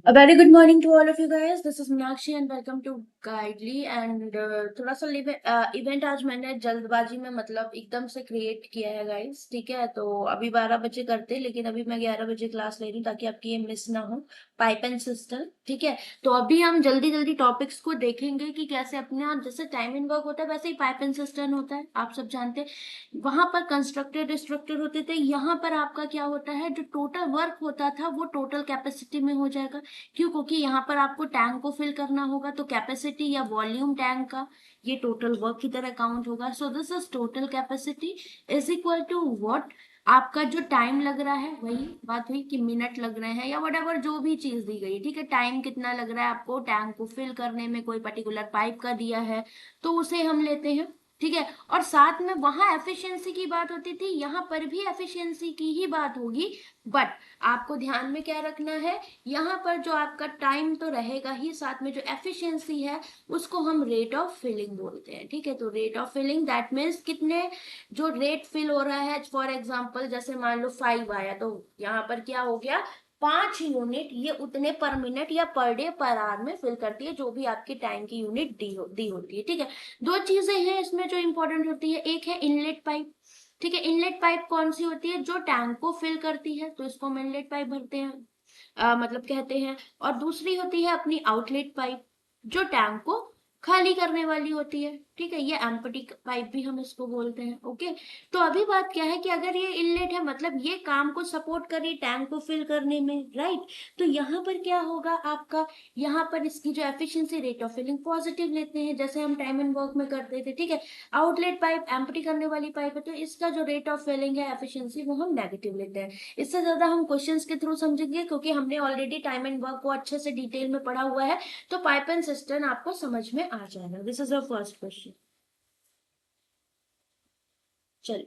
A very good morning to all of you guys. This is Meenakshi and welcome to Guidely and थोड़ा सा event आज मैंने जल्दबाजी में मतलब एकदम से क्रिएट किया है गाइस। ठीक है, तो अभी 12 बजे करते हैं, लेकिन अभी मैं 11 बजे क्लास ले रही हूँ ताकि आपकी ये मिस ना हो। पाइप एंड सिस्टम, ठीक है। तो अभी हम जल्दी जल्दी टॉपिक्स को देखेंगे कि कैसे अपने यहाँ जैसे टाइम इन वर्क होता है वैसे ही पाइप एंड सिस्टम होता है, आप सब जानते हैं। वहां पर कंस्ट्रक्टेड डिस्ट्रक्टेड होते थे, यहाँ पर आपका क्या होता है, जो टोटल वर्क होता था वो टोटल कैपेसिटी में हो जाएगा। क्यों? क्योंकि यहाँ पर आपको टैंक को फिल करना होगा, तो कैपेसिटी या वॉल्यूम टैंक का ये टोटल वर्क की तरह काउंट होगा। So this is total capacity is equal to what आपका जो टाइम लग रहा है, वही बात हुई कि मिनट लग रहे हैं या वट एवर जो भी चीज दी गई है। ठीक है, टाइम कितना लग रहा है आपको टैंक को फिल करने में, कोई पर्टिकुलर पाइप का दिया है तो उसे हम लेते हैं। ठीक है, और साथ में वहां एफिशिएंसी की बात होती थी, यहाँ पर भी एफिशिएंसी की ही बात होगी। बट आपको ध्यान में क्या रखना है, यहाँ पर जो आपका टाइम तो रहेगा ही, साथ में जो एफिशिएंसी है उसको हम रेट ऑफ फिलिंग बोलते हैं। ठीक है, तो rate of filling that means कितने जो रेट फिल हो रहा है। फॉर एग्जांपल जैसे मान लो 5 आया, तो यहाँ पर क्या हो गया, 5 यूनिट, ये उतने पर मिनट या पर डे पर आवर में फिल करती है, जो भी आपकी टाइम की यूनिट दी होती है। ठीक है, दो चीजें हैं इसमें जो इंपॉर्टेंट होती है, एक है इनलेट पाइप। ठीक है, इनलेट पाइप कौन सी होती है, जो टैंक को फिल करती है, तो इसको हम इनलेट पाइप भरते हैं, मतलब कहते हैं। और दूसरी होती है अपनी आउटलेट पाइप, जो टैंक को खाली करने वाली होती है। ठीक है, ये एम्प्टी पाइप भी हम इसको बोलते हैं। ओके, तो अभी बात क्या है कि अगर ये इनलेट है, मतलब ये काम को सपोर्ट कर रही टैंक को फिल करने में, राइट। तो यहाँ पर क्या होगा आपका, यहाँ पर इसकी जो efficiency rate of filling positive लेते हैं, जैसे हम टाइम एंड वर्क में करते थे। ठीक है, आउटलेट पाइप एम्प्टी करने वाली पाइप है, तो इसका जो रेट ऑफ फिलिंग है, एफिशिएंसी, वो हम नेगेटिव लेते हैं। इससे ज्यादा हम क्वेश्चंस के थ्रू समझेंगे, क्योंकि हमने ऑलरेडी टाइम एंड वर्क को अच्छे से डिटेल में पढ़ा हुआ है, तो पाइप एंड सिस्टम आपको समझ में आ जाएगा। This is a first question. चलिए,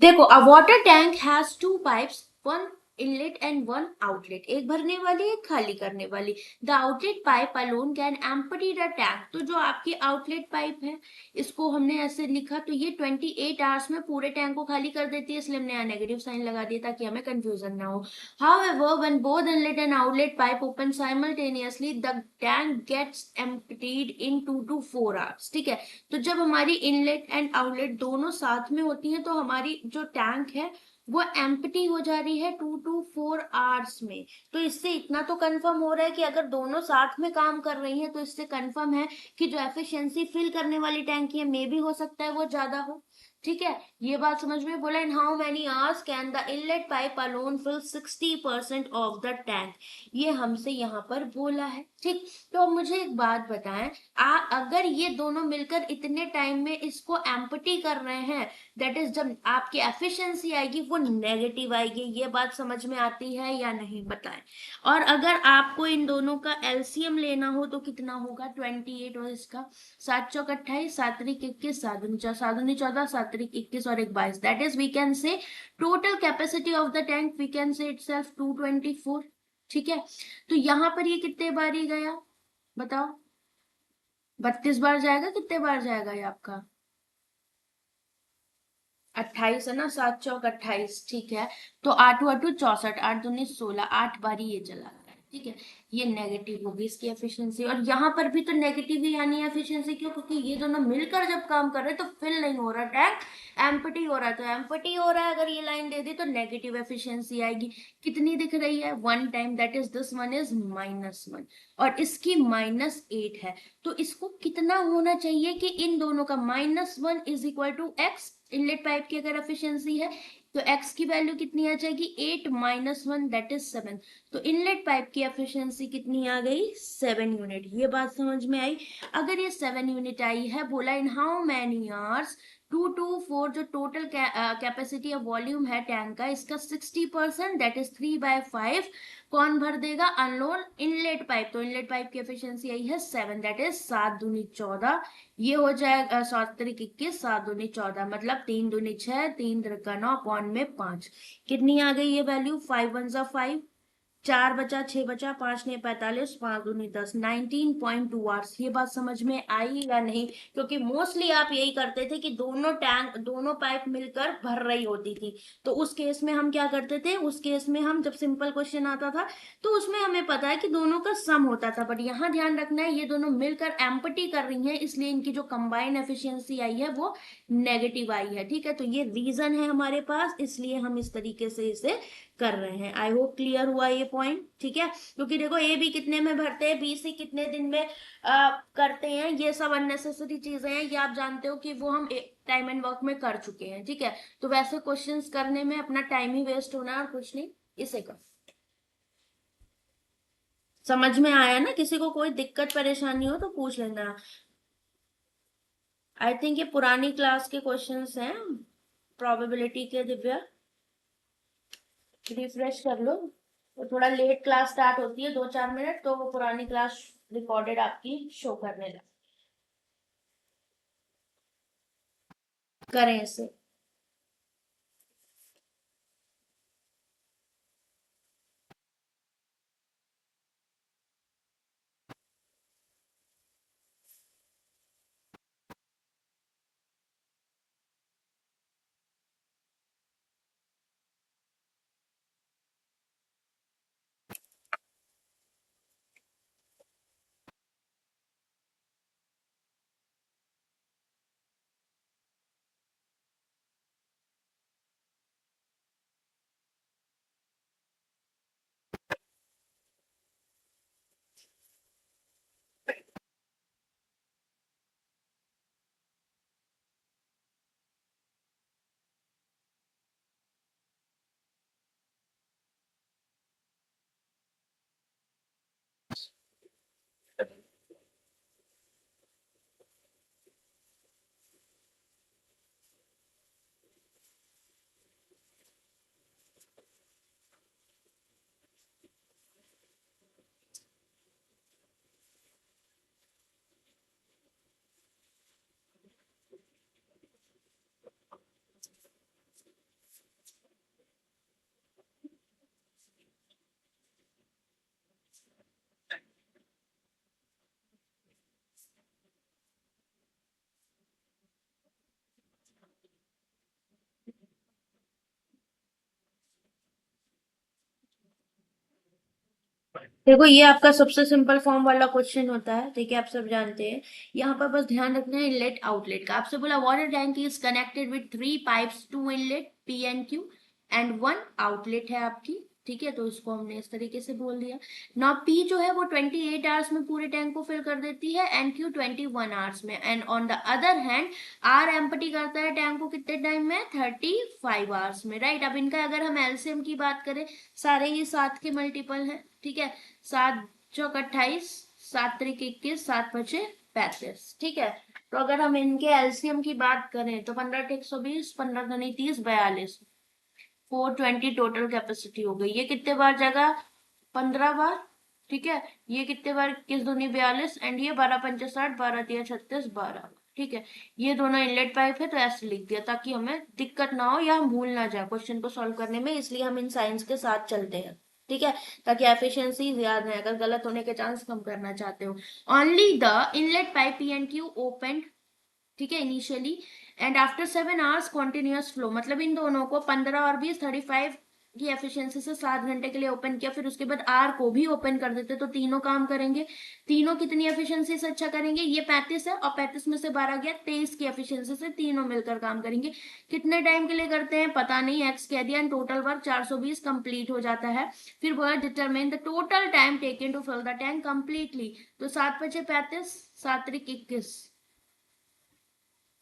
देखो, अ water tank has to pipes, one inlet and one outlet, एक भरने वाली एक खाली करने वाली। The outlet pipe alone can empty the tank, तो जो आपकी आउटलेट पाइप है, इसको हमने ऐसे लिखा, तो ये 28 आवर्स में पूरे टैंक को खाली कर देती है, इसलिए हमने यहाँ नेगेटिव साइन लगा दिया ताकि हमें कंफ्यूजन ना हो। However, when both inlet and outlet pipe open simultaneously, the tank gets emptied in 2 to 4 hours। ठीक है, तो जब हमारी इनलेट एंड आउटलेट दोनों साथ में होती हैं, तो हमारी जो टैंक है वो एम्प्टी हो जा रही है 2 to 4 आवर्स में। तो इससे इतना तो कंफर्म हो रहा है कि अगर दोनों साथ में काम कर रही हैं, तो इससे कंफर्म है कि जो एफिशिएंसी फिल करने वाली टैंक है, मे भी हो सकता है वो ज्यादा हो। ठीक है, ये बात समझ में। बोला in how many hours can the inlet pipe alone fill 60% of the tank, ये हमसे यहाँ पर बोला है। ठीक, तो अब मुझे एक बात बताएं, अगर ये दोनों मिलकर इतने टाइम में इसको एम्प्टी कर रहे हैं, दैट इज जब आपकी एफिशिएंसी आएगी वो नेगेटिव आएगी। ये बात समझ में आती है या नहीं, बताएं। और अगर आपको इन दोनों का एलसीएम लेना हो तो कितना होगा, 28, और इसका 7 चौक 28, 7 त्रिक 21, 7 दूनी 14, 7 दूनी 14, 7 तरीक 21 और एक 22, that is we can say total capacity of the tank we can say itself 224। ठीक है, तो यहाँ पर ये कितने बार ही गया बताओ, 32 बार जाएगा, कितने बार जाएगा ये आपका 28 है ना, 7 चौक 28। ठीक है, तो 8 8 64, 8 दूनी 16, 8 बार ही ये चला गया। ठीक है, ये नेगेटिव होगी इसकी एफिशिएंसी, और यहाँ पर भी तो नेगेटिव ही आनी है एफिशिएंसी। क्यों? क्योंकि ये दोनों मिलकर जब काम कर रहे हैं तो फिल नहीं हो रहा टैंक, एम्प्टी हो रहा है। तो एम्प्टी हो रहा है, अगर ये लाइन दे दी तो नेगेटिव एफिशिएंसी आएगी। कितनी दिख रही है? 1 time, that is this one is -1, और इसकी -8 है। तो इसको कितना होना चाहिए कि इन दोनों का -1 is equal to X, inlet pipe की अगर एफिशिएंसी है तो x की वैल्यू कितनी आ जाएगी? 8 -1 दैट इज 7। तो इनलेट पाइप की एफिशिएंसी कितनी आ गई? 7 यूनिट। ये बात समझ में आई? अगर ये 7 यूनिट आई है, बोला इन हाउ मैनी आवर्स 224, जो टोटल कैपेसिटी ऑफ वॉल्यूम है टैंक का, इसका 60% दैट इज 3/5 कौन भर देगा? Unload inlet pipe. तो इनलेट पाइप की एफिशिएंसी आई है 7, दैट इज 7 दूनी 14। ये हो जाएगा 7 तरीक 21, 7 दूनी 14, मतलब 3 दूनी 6, 3 त्रिका 9, पौन में 5। कितनी आ गई ये वैल्यू? 5 1 5, 4 बचा, 6 बचा, 5 ने 45, 5 दूनी 10, 19.2 आवर्स। ये बात समझ में आई या नहीं? क्योंकि मोस्टली आप यही करते थे कि दोनों टैंक, दोनों पाइप मिलकर भर रही होती थी। तो उस केस में हम क्या करते थे? उस केस में हम जब सिंपल क्वेश्चन आता था तो उसमें हमें पता है कि दोनों का सम होता था। बट यहाँ ध्यान रखना है, ये दोनों मिलकर एम्प्टी कर रही हैं, इसलिए इनकी जो कंबाइंड एफिशिएंसी आई है वो नेगेटिव आई है। ठीक है, तो ये रीजन है हमारे पास, इसलिए हम इस तरीके से इसे कर रहे हैं। आई होप क्लियर हुआ ये पॉइंट। ठीक है, क्योंकि देखो ए बी कितने में भरते हैं, बी सी कितने दिन में करते हैं, ये सब अननेसेसरी चीजें हैं। ये आप जानते हो कि वो हम टाइम एंड वर्क में कर चुके हैं। ठीक है, तो वैसे क्वेश्चंस करने में अपना टाइम ही वेस्ट होना है और कुछ नहीं। इसे कर, समझ में आया ना? किसी को कोई दिक्कत परेशानी हो तो पूछ लेना। आई थिंक ये पुरानी क्लास के क्वेश्चंस हैं प्रोबेबिलिटी के। दिव्या, रिफ्रेश कर लो। तो थोड़ा लेट क्लास स्टार्ट होती है, 2 4 मिनट, तो वो पुरानी क्लास रिकॉर्डेड आपकी शो करने लगे। करें इसे। देखो, ये आपका सबसे सिंपल फॉर्म वाला क्वेश्चन होता है। ठीक है, आप सब जानते हैं। यहाँ पर बस ध्यान रखना है इनलेट आउटलेट का। आपसे बोला water tank is connected with 3 pipes, 2 inlet P and Q and 1 outlet है आपकी। ठीक है, तो इसको हमने इस तरीके से बोल दिया। ना पी जो है वो 28 आवर्स में पूरे टैंक को फिल कर देती है, एंड क्यू 21 आवर्स में। And on the other hand are empty करता है टैंक को कितने टाइम में? 35 आवर्स में। राइट, अब इनका अगर हम एलसीएम की बात करें, सारे ये 7 के मल्टीपल हैं। ठीक है, 7 चौक 28, 7 त्रिक 21, 7 बचे 35। ठीक है, तो अगर हम इनके एलसीएम की बात करें तो 15 × 120, 15 दूनी 30, 42, 420 टोटल कैपेसिटी हो गई। ये कितने बार जाएगा? 15 बार। ठीक है, ये कितने बार? 21 दूनी 42, एंड ये 12 पंचे 60, 12 तिया 36, 12। ठीक है, ये दोनों इनलेट पाइप है तो ऐसे लिख दिया ताकि हमें दिक्कत ना हो या हम भूल ना जाए क्वेश्चन को सॉल्व करने में, इसलिए हम इन साइंस के साथ चलते हैं। ठीक है, ताकि एफिशिएंसी याद रहे अगर गलत होने के चांस कम करना चाहते हो। Only the inlet pipe P and Q open, ठीक है, initially and after 7 hours continuous flow, मतलब इन दोनों को 15 और 20 35 की एफिशिएंसी से 7 घंटे के लिए ओपन किया, फिर उसके बाद आर को भी ओपन कर देते तो तीनों काम करेंगे। तीनों कितनी एफिशिएंसी से अच्छा करेंगे, ये 35 है और 35 में से 12 गया, 23 की एफिशिएंसी से तीनों मिलकर काम करेंगे। कितने टाइम के लिए करते हैं पता नहीं, एक्स कह दिया, एंड टोटल वर्क 420 कंप्लीट हो जाता है। फिर बोला determine the total time taken to fill the tank completely, तो 7 × 5 = 35, 7 × 3 = 21,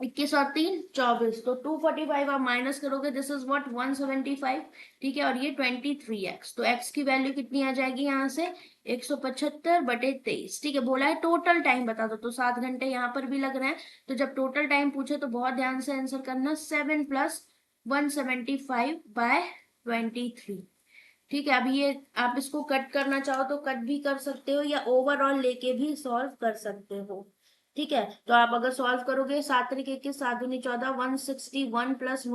21 और 3 = 24, तो 245 आप माइनस करोगे, दिस इज व्हाट 175। ठीक है, और ये 23x, तो x की वैल्यू कितनी आ जाएगी यहाँ से 175/23। ठीक है, बोला है टोटल टाइम बता दो, तो 7 घंटे यहाँ पर भी लग रहे हैं। तो जब टोटल टाइम पूछे तो बहुत ध्यान से आंसर करना, 7 + 175/23। ठीक है, अभी ये आप इसको कट करना चाहो तो कट भी कर सकते हो या ओवरऑल लेके भी सॉल्व कर सकते हो। ठीक है, तो आप अगर सॉल्व करोगे 7 × 1 = 14, 161 +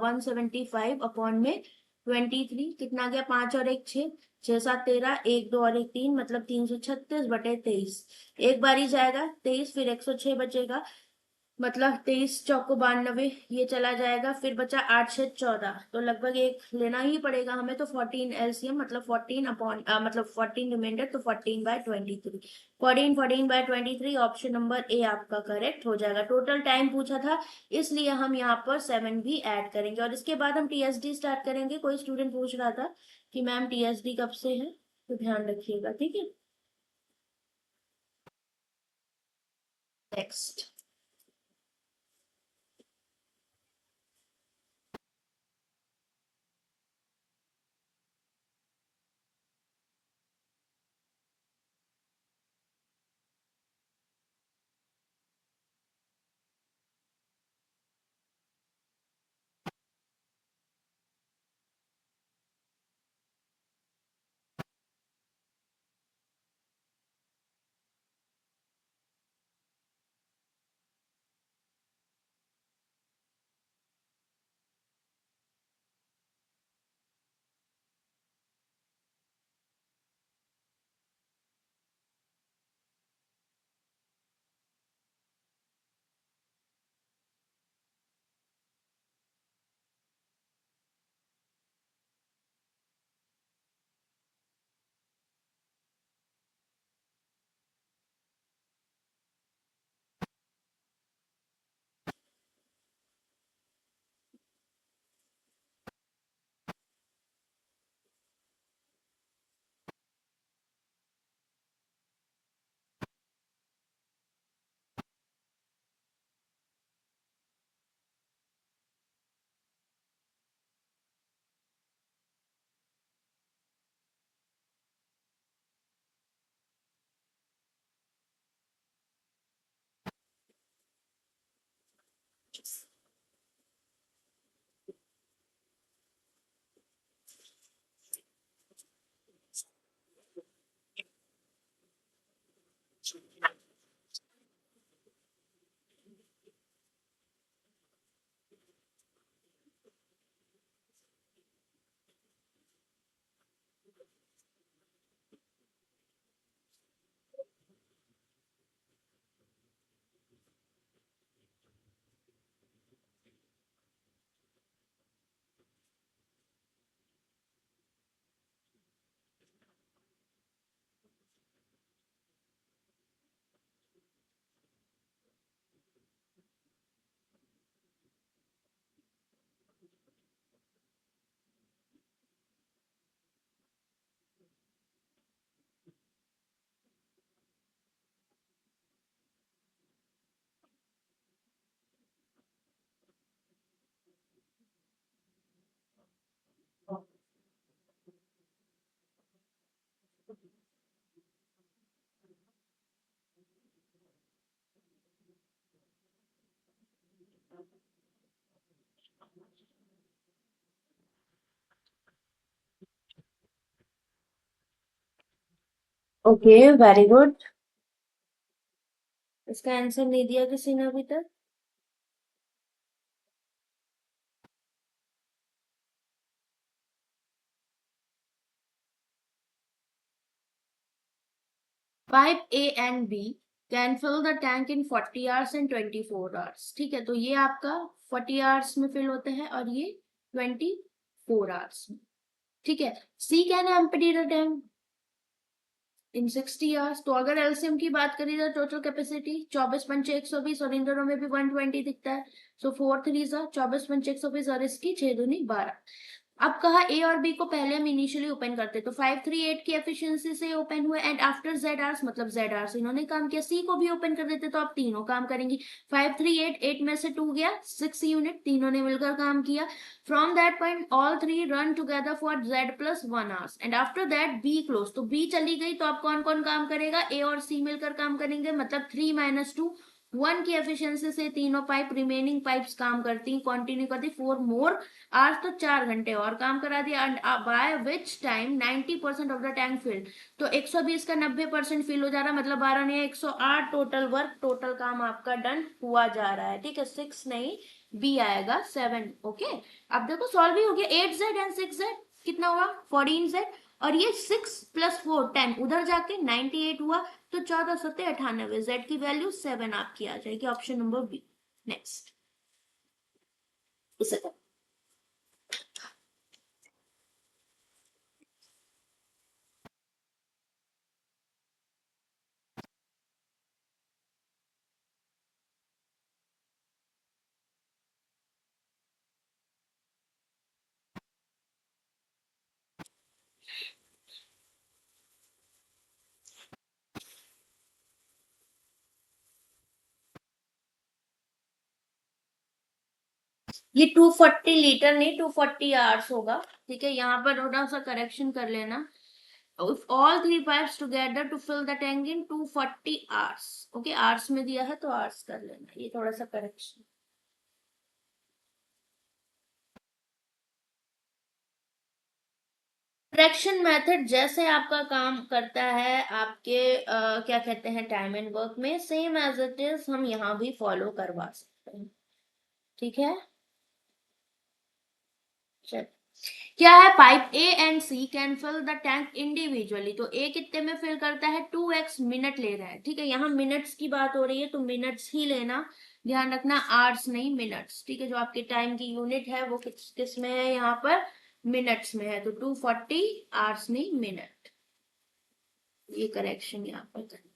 175/23 कितना गया, 5 और 1 6, 6 7 13, 1 2 और 1 3, मतलब 336/23। एक बार ही जाएगा 23, फिर 106 बचेगा, मतलब 23 × 4 = 92, ये चला जाएगा, फिर बचा 8 6 14, तो लगभग एक लेना ही पड़ेगा हमें, तो 14 एलसीएम, मतलब 14 अपॉन मतलब 14 रिमाइंडर, तो 14/23, 14 ऑप्शन नंबर ए आपका करेक्ट हो जाएगा। टोटल टाइम पूछा था इसलिए हम यहाँ पर 7 भी ऐड करेंगे, और इसके बाद हम टीएसडी स्टार्ट करेंगे। कोई स्टूडेंट पूछ रहा था कि मैम टीएसडी कब से है, तो ध्यान रखिएगा। ठीक है, नेक्स्ट। Okay, very good. इसका आंसर नहीं दिया किसी ने अभी तक। Pipe A and B can fill the tank in 40 hours and 24 hours. ठीक है, तो ये आपका 40 आवर्स में फिल होता है और ये 24 आवर्स में। ठीक है, C can empty the tank in 60 hours. तो अगर एलसीएम की बात करें तो टोटल कैपेसिटी 24 पंचे 120 और इन दोनों में भी 120 दिखता है। सो 4 3 24 पंचे 120 और इसकी 6 दूनी 12। अब कहा ए और बी को पहले हम इनिशियली ओपन करते तो 538 की एफिशिएंसी से ओपन हुए एंड आफ्टर जेड आर्स मतलब जेड आर्स इन्होंने काम किया। सी को भी ओपन कर देते तो आप तीनों काम करेंगी। 538 8 में से 2 गया 6 यूनिट, तीनों ने मिलकर काम किया। From that point all three run together for Z plus 1 hours and after that be close. तो बी चली गई तो अब कौन कौन काम करेगा, ए और सी मिलकर काम करेंगे मतलब 3 - 2 1 की एफिशिएंसी से तीनों पाइप रिमेनिंग पाइप्स काम करती कंटिन्यू करती 4 मोर आज तो 4 घंटे और काम करा दिया and by which time 90% of the tank field. तो 120 का 90% फिल हो जा रहा है मतलब 12 नहीं 108 टोटल वर्क टोटल काम आपका डन हुआ जा रहा है। ठीक है, 6 नहीं बी आएगा 7। ओके, अब देखो सॉल्व ही हो गया। 8z एंड 6z कितना हुआ 14z और ये 6 + 4 10 उधर जाके 98 हुआ तो 14 सत्ते 98 z की वैल्यू 7 आपकी आ जाएगी ऑप्शन नंबर बी। नेक्स्ट इसे ये 240 लीटर नहीं 240 आवर्स होगा। ठीक है, यहाँ पर थोड़ा सा करेक्शन कर लेना। If all three pipes together to fill the tank in 240 hours। Okay, hours में दिया है तो आवर्स कर लेना, ये थोड़ा सा करेक्शन। करेक्शन मेथड जैसे आपका काम करता है आपके क्या कहते हैं टाइम एंड वर्क में सेम एज इट इज हम यहाँ भी फॉलो करवा सकते हैं। ठीक है, चल क्या है pipe A and C can fill the tank individually. तो ए कितने में फिल करता है 2x मिनट ले रहा है। ठीक है, यहाँ मिनट्स की बात हो रही है तो मिनट्स ही लेना, ध्यान रखना आवर्स नहीं मिनट्स। ठीक है, जो आपके टाइम की यूनिट है वो किस किस में है यहाँ पर मिनट्स में है तो 240 आवर्स नहीं मिनट। ये करेक्शन यहाँ पर करना।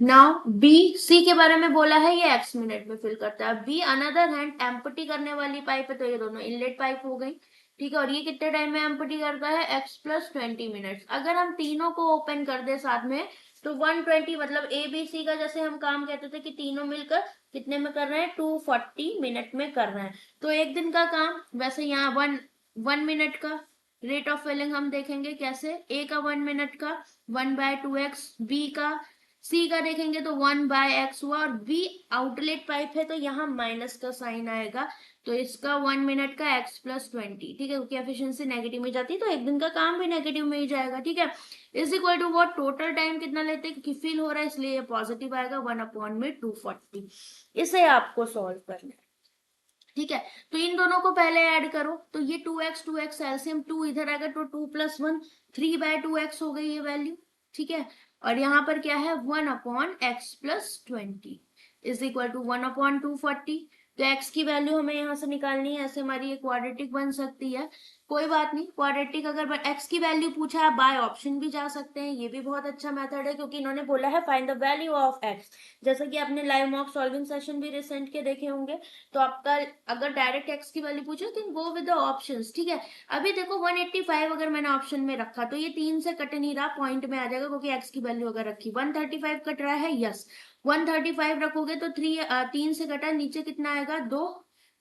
नाउ बी सी के बारे में बोला है ये एक्स मिनट में फिल करता है। बी अनदर हैंड एम्प्टी करने वाली पाइप है तो ये दोनों इनलेट पाइप हो गई। ठीक है, और ये कितने टाइम में एम्प्टी करता है x + 20 मिनट्स। अगर हम तीनों को ओपन कर दे साथ में तो 120 मतलब ए बी सी का जैसे हम काम कहते थे कि तीनों मिलकर कितने में कर रहे हैं 240 मिनट में कर रहे हैं। तो एक दिन का काम वैसे यहाँ 1 मिनट का रेट ऑफ फिलिंग हम देखेंगे कैसे। ए का 1 मिनट का 1/2x, बी का सी का देखेंगे तो 1/x हुआ और बी आउटलेट पाइप है तो यहाँ माइनस का साइन आएगा तो इसका 1 मिनट का x + 20। ठीक है, क्योंकि एफिशिएंसी नेगेटिव में जाती है तो एक दिन का काम भी नेगेटिव में ही जाएगा। ठीक है, is equal to what total time कितना लेते हैं क्योंकि फिल हो रहा है इसलिए ये पॉजिटिव आएगा 1/240। इसे आपको सॉल्व करना है। ठीक है, तो इन दोनों को पहले ऐड करो तो ये 2x एलसीएम 2 इधर आएगा तो 2 + 1 3/2x हो गई ये वैल्यू। ठीक है, और यहाँ पर क्या है 1/x + 20 इज इक्वल टू 1/240। तो x की वैल्यू हमें यहाँ से निकालनी है, ऐसे हमारी ये क्वाड्रेटिक बन सकती है। कोई बात नहीं, क्वाड्रेटिक अगर x की वैल्यू पूछा है बाय ऑप्शन भी जा सकते हैं, ये भी बहुत अच्छा मेथड है क्योंकि इन्होंने बोला है find the value of x। जैसे कि आपने लाइव मॉक सॉल्विंग सेशन भी रिसेंट के देखे होंगे तो आपका अगर डायरेक्ट x की वैल्यू पूछे तो गो विद द ऑप्शंस। ठीक है, अभी देखो 185 अगर मैंने ऑप्शन में रखा तो ये 3 से कट नहीं रहा पॉइंट में आ जाएगा क्योंकि x की वैल्यू अगर रखी 135 कट रहा है। यस 135 रखोगे तो 3 से कटा नीचे कितना आएगा 2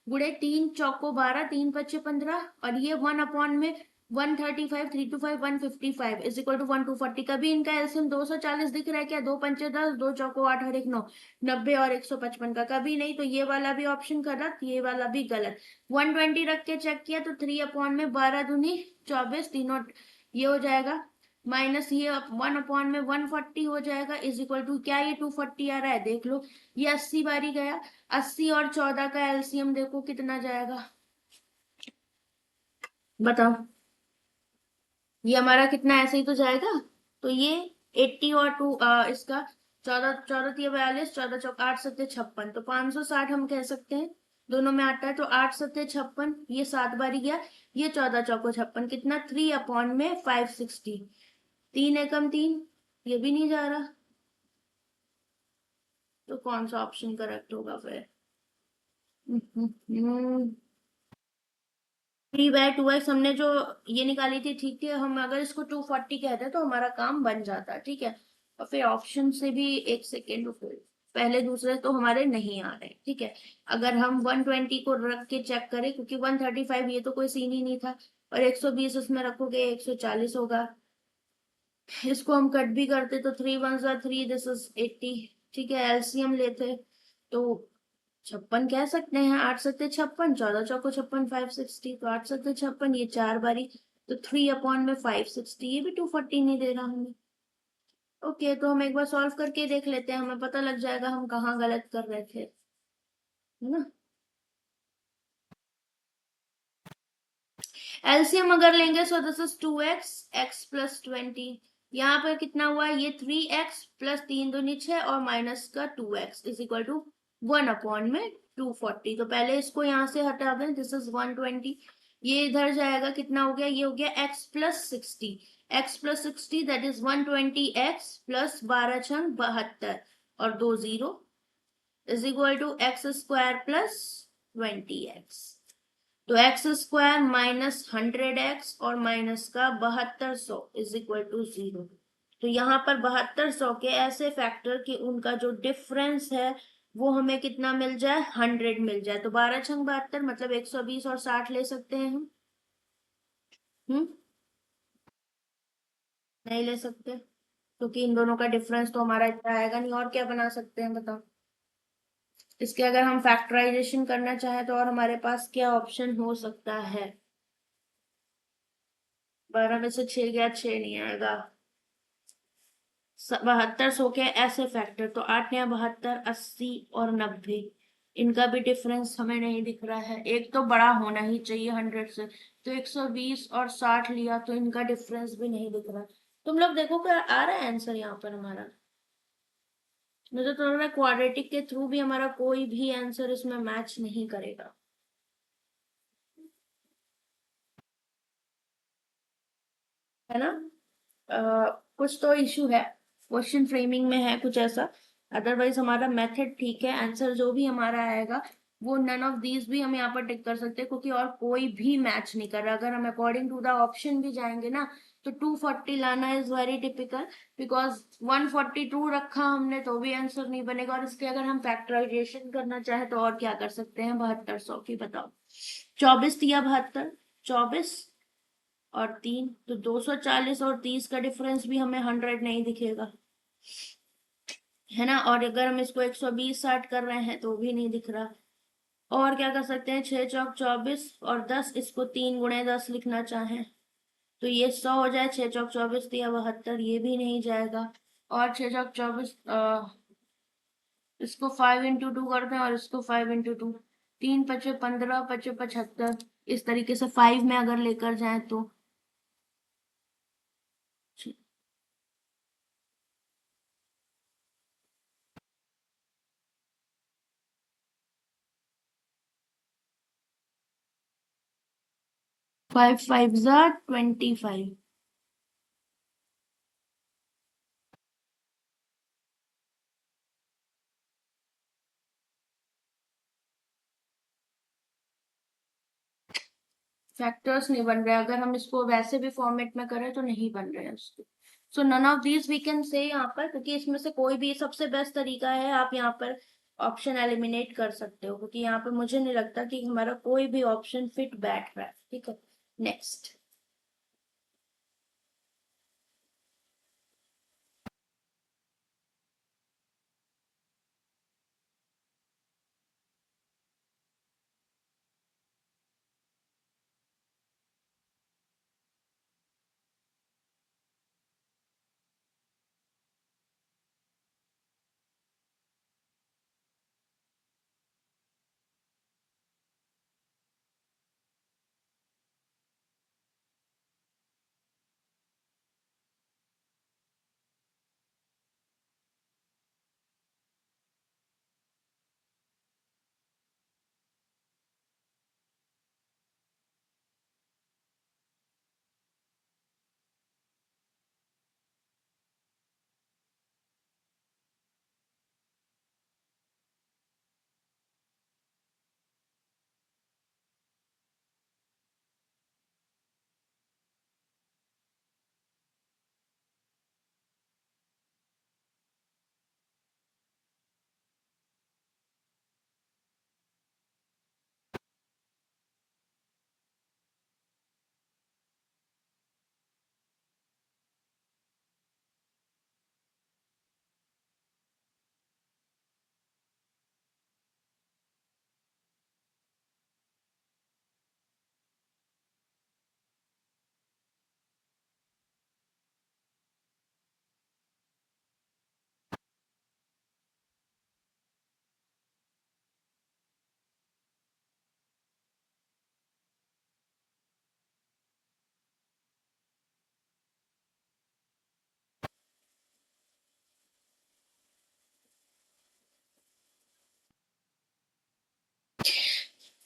गुड़े 3 चौको 12 3 × 15 और ये 1 में 135 3 2 5 155 इज इक्वल टू 1240। कभी इनका एलसीएम 240 दिख रहा है क्या 2 पंचे 10 2 चौको 8 और 1 9 90 और 155 का कभी नहीं तो ये वाला भी ऑप्शन गलत ये वाला भी गलत। 120 रख के चेक किया तो 3 में 12 दूनी 24 तीनों ये हो जाएगा माइनस ये 1/140 हो जाएगा, इज इक्वल टू क्या, ये 240 आ रहा है, देख लो। ये 80 बारी गया। 80 और 14 का एलसीएम देखो कितना जाएगा, बताओ। ये हमारा कितना ऐसे ही तो जाएगा। तो ये 80 और टू इसका 14, 14 42, 14 8 7 56, तो 560 हम कह सकते हैं। दोनों में आता है तो 8 7 56, ये 7 बारी गया। ये 14 चौको 56, कितना, 3/560। 3 एकम 3, ये भी नहीं जा रहा। तो कौन सा ऑप्शन करेक्ट होगा फिर? 3/2x हमने जो ये निकाली थी, ठीक है, हम अगर इसको 240 कहते तो हमारा काम बन जाता, ठीक है। और फिर ऑप्शन से भी, एक सेकेंड रुको, पहले दूसरे तो हमारे नहीं आ रहे, ठीक है। अगर हम 120 को रख के चेक करें, क्योंकि 135 ये तो कोई सीन ही नहीं था, और 120 इसमें रखोगे 140 होगा। इसको हम कट भी करते तो 3 1 3, दिस इज 80, ठीक है। एलसीएम लेते तो 56 कह सकते हैं, 8 7 56, 14 चौको 56, 560, तो 8 7 56, ये 4 बारी, तो 3/560, ये भी 240 नहीं दे रहा हमें। ओके, तो हम एक बार सॉल्व करके देख लेते हैं, हमें पता लग जाएगा हम कहाँ गलत कर रहे थे, है ना। एलसीएम अगर लेंगे, सो दिस इज 2x, x+20, यहाँ पर कितना हुआ, ये 3x प्लस 3 दूनी 6 और माइनस का 2x इज इक्वल टू 1/240। तो पहले इसको यहाँ से हटा दें, दिस इज 120। ये इधर जाएगा, कितना हो गया, ये हो गया x+60, x+60 that is 120x plus 12×6 72 और 2 0 is equal to x² + 20x। तो x² -100x और माइनस का 7200 इज इक्वल टू 0। तो यहाँ पर 7200 के ऐसे फैक्टर कि उनका जो डिफरेंस है वो हमें कितना मिल जाए, 100 मिल जाए। तो 12×72 मतलब 120 और 60 ले सकते हैं हम। हम्म, नहीं ले सकते, क्योंकि इन दोनों का डिफरेंस तो हमारा इतना आएगा नहीं। और क्या बना सकते हैं बताओ? इसके अगर हम फैक्टराइजेशन करना चाहें तो और हमारे पास क्या ऑप्शन हो सकता है? 12 में से 6 गया, 6 नहीं आएगा। 7200 के ऐसे फैक्टर तो 8×9 = 72, 80 और 90, इनका भी डिफरेंस हमें नहीं दिख रहा है। एक तो बड़ा होना ही चाहिए 100 से, तो 120 और 60 लिया तो इनका डिफरेंस भी नहीं दिख रहा। तुम लोग देखो क्या आ रहा है आंसर यहाँ पर हमारा। मुझे तो लग रहा है क्वाड्रेटिक के थ्रू भी हमारा कोई भी आंसर इसमें मैच नहीं करेगा, है ना। कुछ तो इशू है, क्वेश्चन फ्रेमिंग में है कुछ ऐसा। अदरवाइज हमारा मेथड ठीक है, आंसर जो भी हमारा आएगा वो नन ऑफ दीज भी हम यहाँ पर टिक कर सकते हैं, क्योंकि और कोई भी मैच नहीं कर रहा। अगर हम अकॉर्डिंग टू द ऑप्शन भी जाएंगे ना, तो 240 लाना इज वेरी टिपिकल, बिकॉज 142 रखा हमने तो भी आंसर नहीं बनेगा। और इसके अगर हम फैक्टराइजेशन करना चाहे तो और क्या कर सकते हैं, 7200 की बताओ। 24 दिया 72, 24 और 3, तो 240 और 30 का डिफरेंस भी हमें 100 नहीं दिखेगा, है ना। और अगर हम इसको 120 60 कर रहे हैं तो भी नहीं दिख रहा। और क्या कर सकते हैं, 6 चौक 24 और 10, इसको 3 × 10 लिखना चाहें तो ये 100 हो जाए। 6 चौक 24 दिया 72, ये भी नहीं जाएगा। और 6 चौक 24, इसको 5 × 2 करते हैं और इसको 5 × 2, 3 × 5 = 15, 5 × 75, इस तरीके से 5 में अगर लेकर जाए तो 5 5 = 25। फैक्टर्स नहीं बन रहे, अगर हम इसको वैसे भी फॉर्मेट में करें तो नहीं बन रहे हैं उसके। So none of these we can say यहाँ पर, क्योंकि इसमें से कोई भी सबसे बेस्ट तरीका है, आप यहाँ पर ऑप्शन एलिमिनेट कर सकते हो, क्योंकि यहाँ पर मुझे नहीं लगता कि हमारा कोई भी ऑप्शन फिट बैठ रहा है, ठीक है। Next.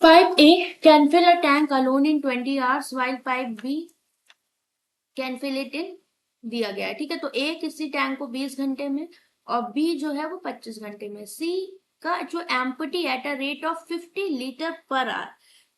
Pipe A can fill a tank alone in 20 hours while pipe B can fill it in दिया गया है। ठीक है, तो ए किसी टैंक को 20 घंटे में और बी जो है वो 25 घंटे में। सी का जो empty at a rate of 50 litre per hour,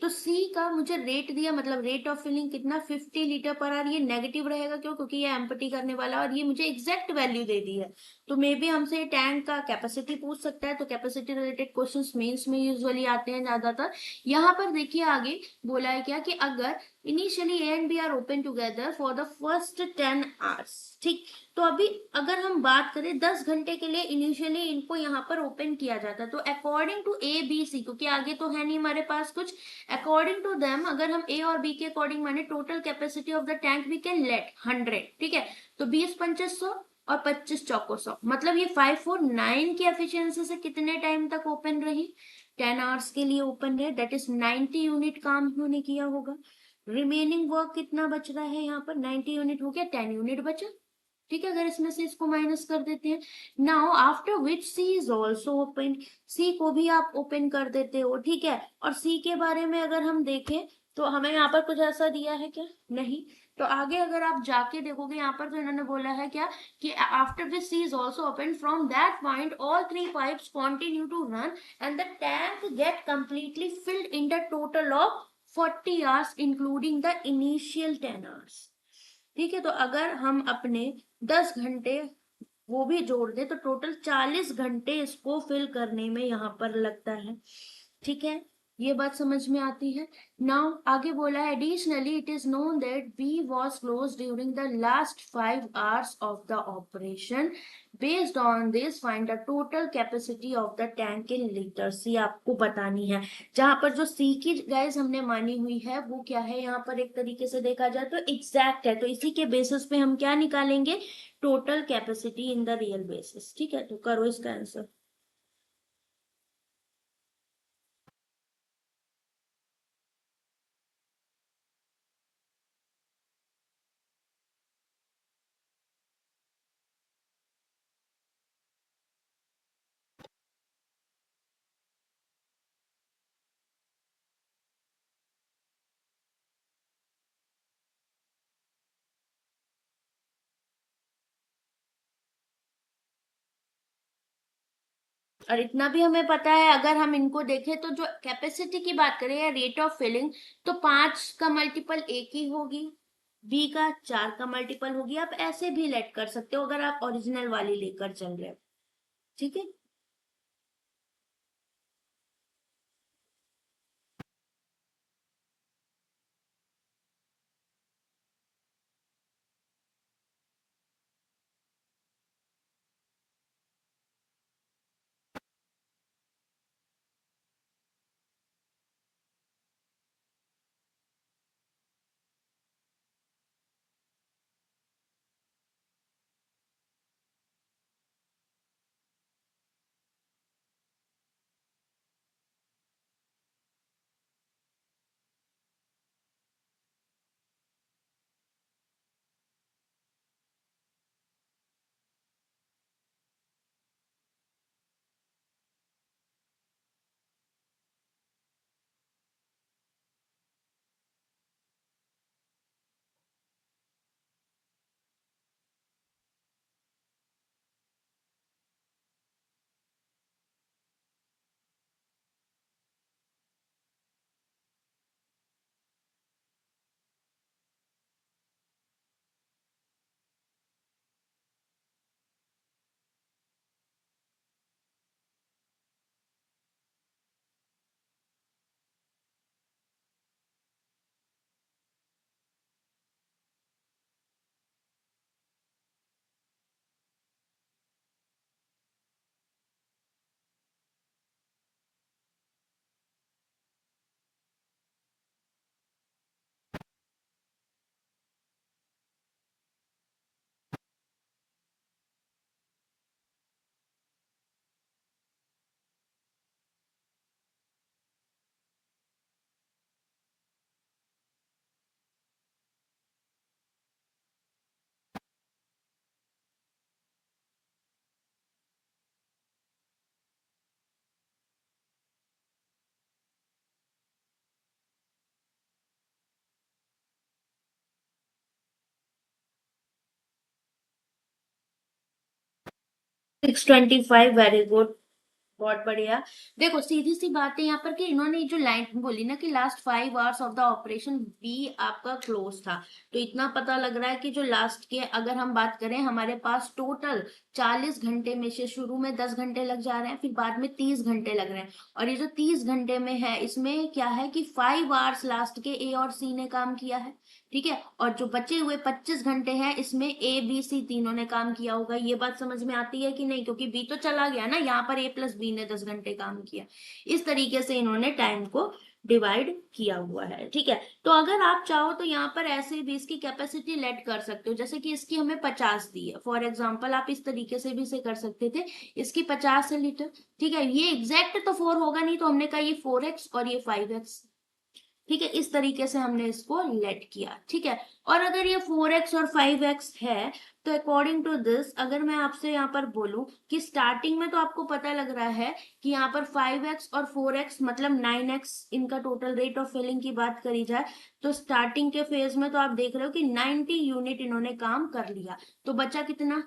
तो सी का मुझे रेट दिया, मतलब रेट ऑफ फिलिंग कितना 50 लीटर पर आवर। ये नेगेटिव रहेगा क्यों, क्योंकि ये एम्पटी करने वाला और ये मुझे एग्जैक्ट वैल्यू दे दी है। तो मे बी हमसे टैंक का कैपेसिटी पूछ सकता है, तो कैपेसिटी रिलेटेड क्वेश्चंस मेंस में यूजुअली आते हैं ज्यादातर। यहाँ पर देखिए आगे बोला है क्या कि अगर initially A and B are open together for the first 10 hours. ठीक, तो अभी अगर हम बात करें 10 घंटे के लिए इनिशियली इनको यहाँ पर ओपन किया जाता है, तो according to A B C, क्योंकि आगे तो है नहीं हमारे पास कुछ, अकॉर्डिंग टू देम अगर हम ए और बी के अकॉर्डिंग माने total capacity of the tank we can let 100। ठीक है, तो 20 25 100 और 25 चौको 100, मतलब ये 549 की एफिशिएंसी से कितने टाइम तक ओपन रही, 10 आवर्स के लिए ओपन रहे, दैट इज 90 यूनिट काम इन्होंने किया होगा। रिमेनिंग वर्क कितना बच रहा है यहाँ पर, 90 यूनिट हो गया, 10 यूनिट बचा। ठीक है, अगर इसमें से इसको माइनस कर देते हैं, now after which C is also open, C को भी आप ओपन कर देते हो। ठीक है, और सी के बारे में अगर हम देखें तो हमें यहाँ पर कुछ ऐसा दिया है क्या, नहीं। तो आगे अगर आप जाके देखोगे यहाँ पर, तो इन्होंने बोला है क्या कि after this C is also open from that point all three pipes continue to run and the tank get completely filled in the total of 40 hours including the initial 10 hours. ठीक है, तो अगर हम अपने 10 घंटे वो भी जोड़ दे तो टोटल 40 घंटे इसको फिल करने में यहाँ पर लगता है। ठीक है, ये बात समझ में आती है। नाउ आगे बोला है additionally it is known that B was close during the last 5 hours of the operation. Based on this find the total capacity of the tank in litres. ये आपको बतानी है। जहां पर जो सी की गाइस हमने मानी हुई है वो क्या है, यहाँ पर एक तरीके से देखा जाए तो एग्जैक्ट है, तो इसी के बेसिस पे हम क्या निकालेंगे, total capacity in the real basis. ठीक है, तो करो इसका आंसर। और इतना भी हमें पता है, अगर हम इनको देखें तो जो कैपेसिटी की बात करें या रेट ऑफ फिलिंग, तो 5 का मल्टीपल एक ही होगी, बी का 4 का मल्टीपल होगी। आप ऐसे भी लेट कर सकते हो अगर आप ओरिजिनल वाली लेकर चल रहे हो। ठीक है, 625, वेरी गुड, बहुत बढ़िया। देखो सीधी सी बात है यहाँ पर कि इन्होंने जो लाइन बोली ना कि last 5 hours of the operation B आपका क्लोज था, तो इतना पता लग रहा है कि जो लास्ट के अगर हम बात करें हमारे पास टोटल 40 घंटे में से शुरू में 10 घंटे लग जा रहे हैं, फिर बाद में 30 घंटे लग रहे हैं, और ये जो 30 घंटे में है इसमें क्या है कि 5 आवर्स लास्ट के ए और सी ने काम किया है, ठीक है, और जो बचे हुए 25 घंटे हैं इसमें ए बी सी तीनों ने काम किया होगा। ये बात समझ में आती है कि नहीं, क्योंकि बी तो चला गया ना, यहाँ पर ए प्लस बी ने 10 घंटे काम किया। इस तरीके से इन्होंने टाइम को डिवाइड किया हुआ है, ठीक है। तो अगर आप चाहो तो यहाँ पर ऐसे भी इसकी कैपेसिटी लेट कर सकते हो, जैसे कि इसकी हमें 50 दी है, फॉर एग्जाम्पल आप इस तरीके से भी इसे कर सकते थे, इसकी 50 लीटर, ठीक है, ये एग्जैक्ट तो 4 होगा नहीं, तो हमने कहा ये 4x और ये 5x, ठीक है, इस तरीके से हमने इसको लेट किया, ठीक है। और अगर ये 4x और 5x है, तो अकॉर्डिंग टू दिस अगर मैं आपसे यहाँ पर बोलूं कि स्टार्टिंग में तो आपको पता लग रहा है कि यहाँ पर 5x और 4x मतलब 9x इनका टोटल रेट ऑफ फिलिंग की बात करी जाए, तो स्टार्टिंग के फेज में तो आप देख रहे हो कि 90 यूनिट इन्होंने काम कर लिया, तो बचा कितना,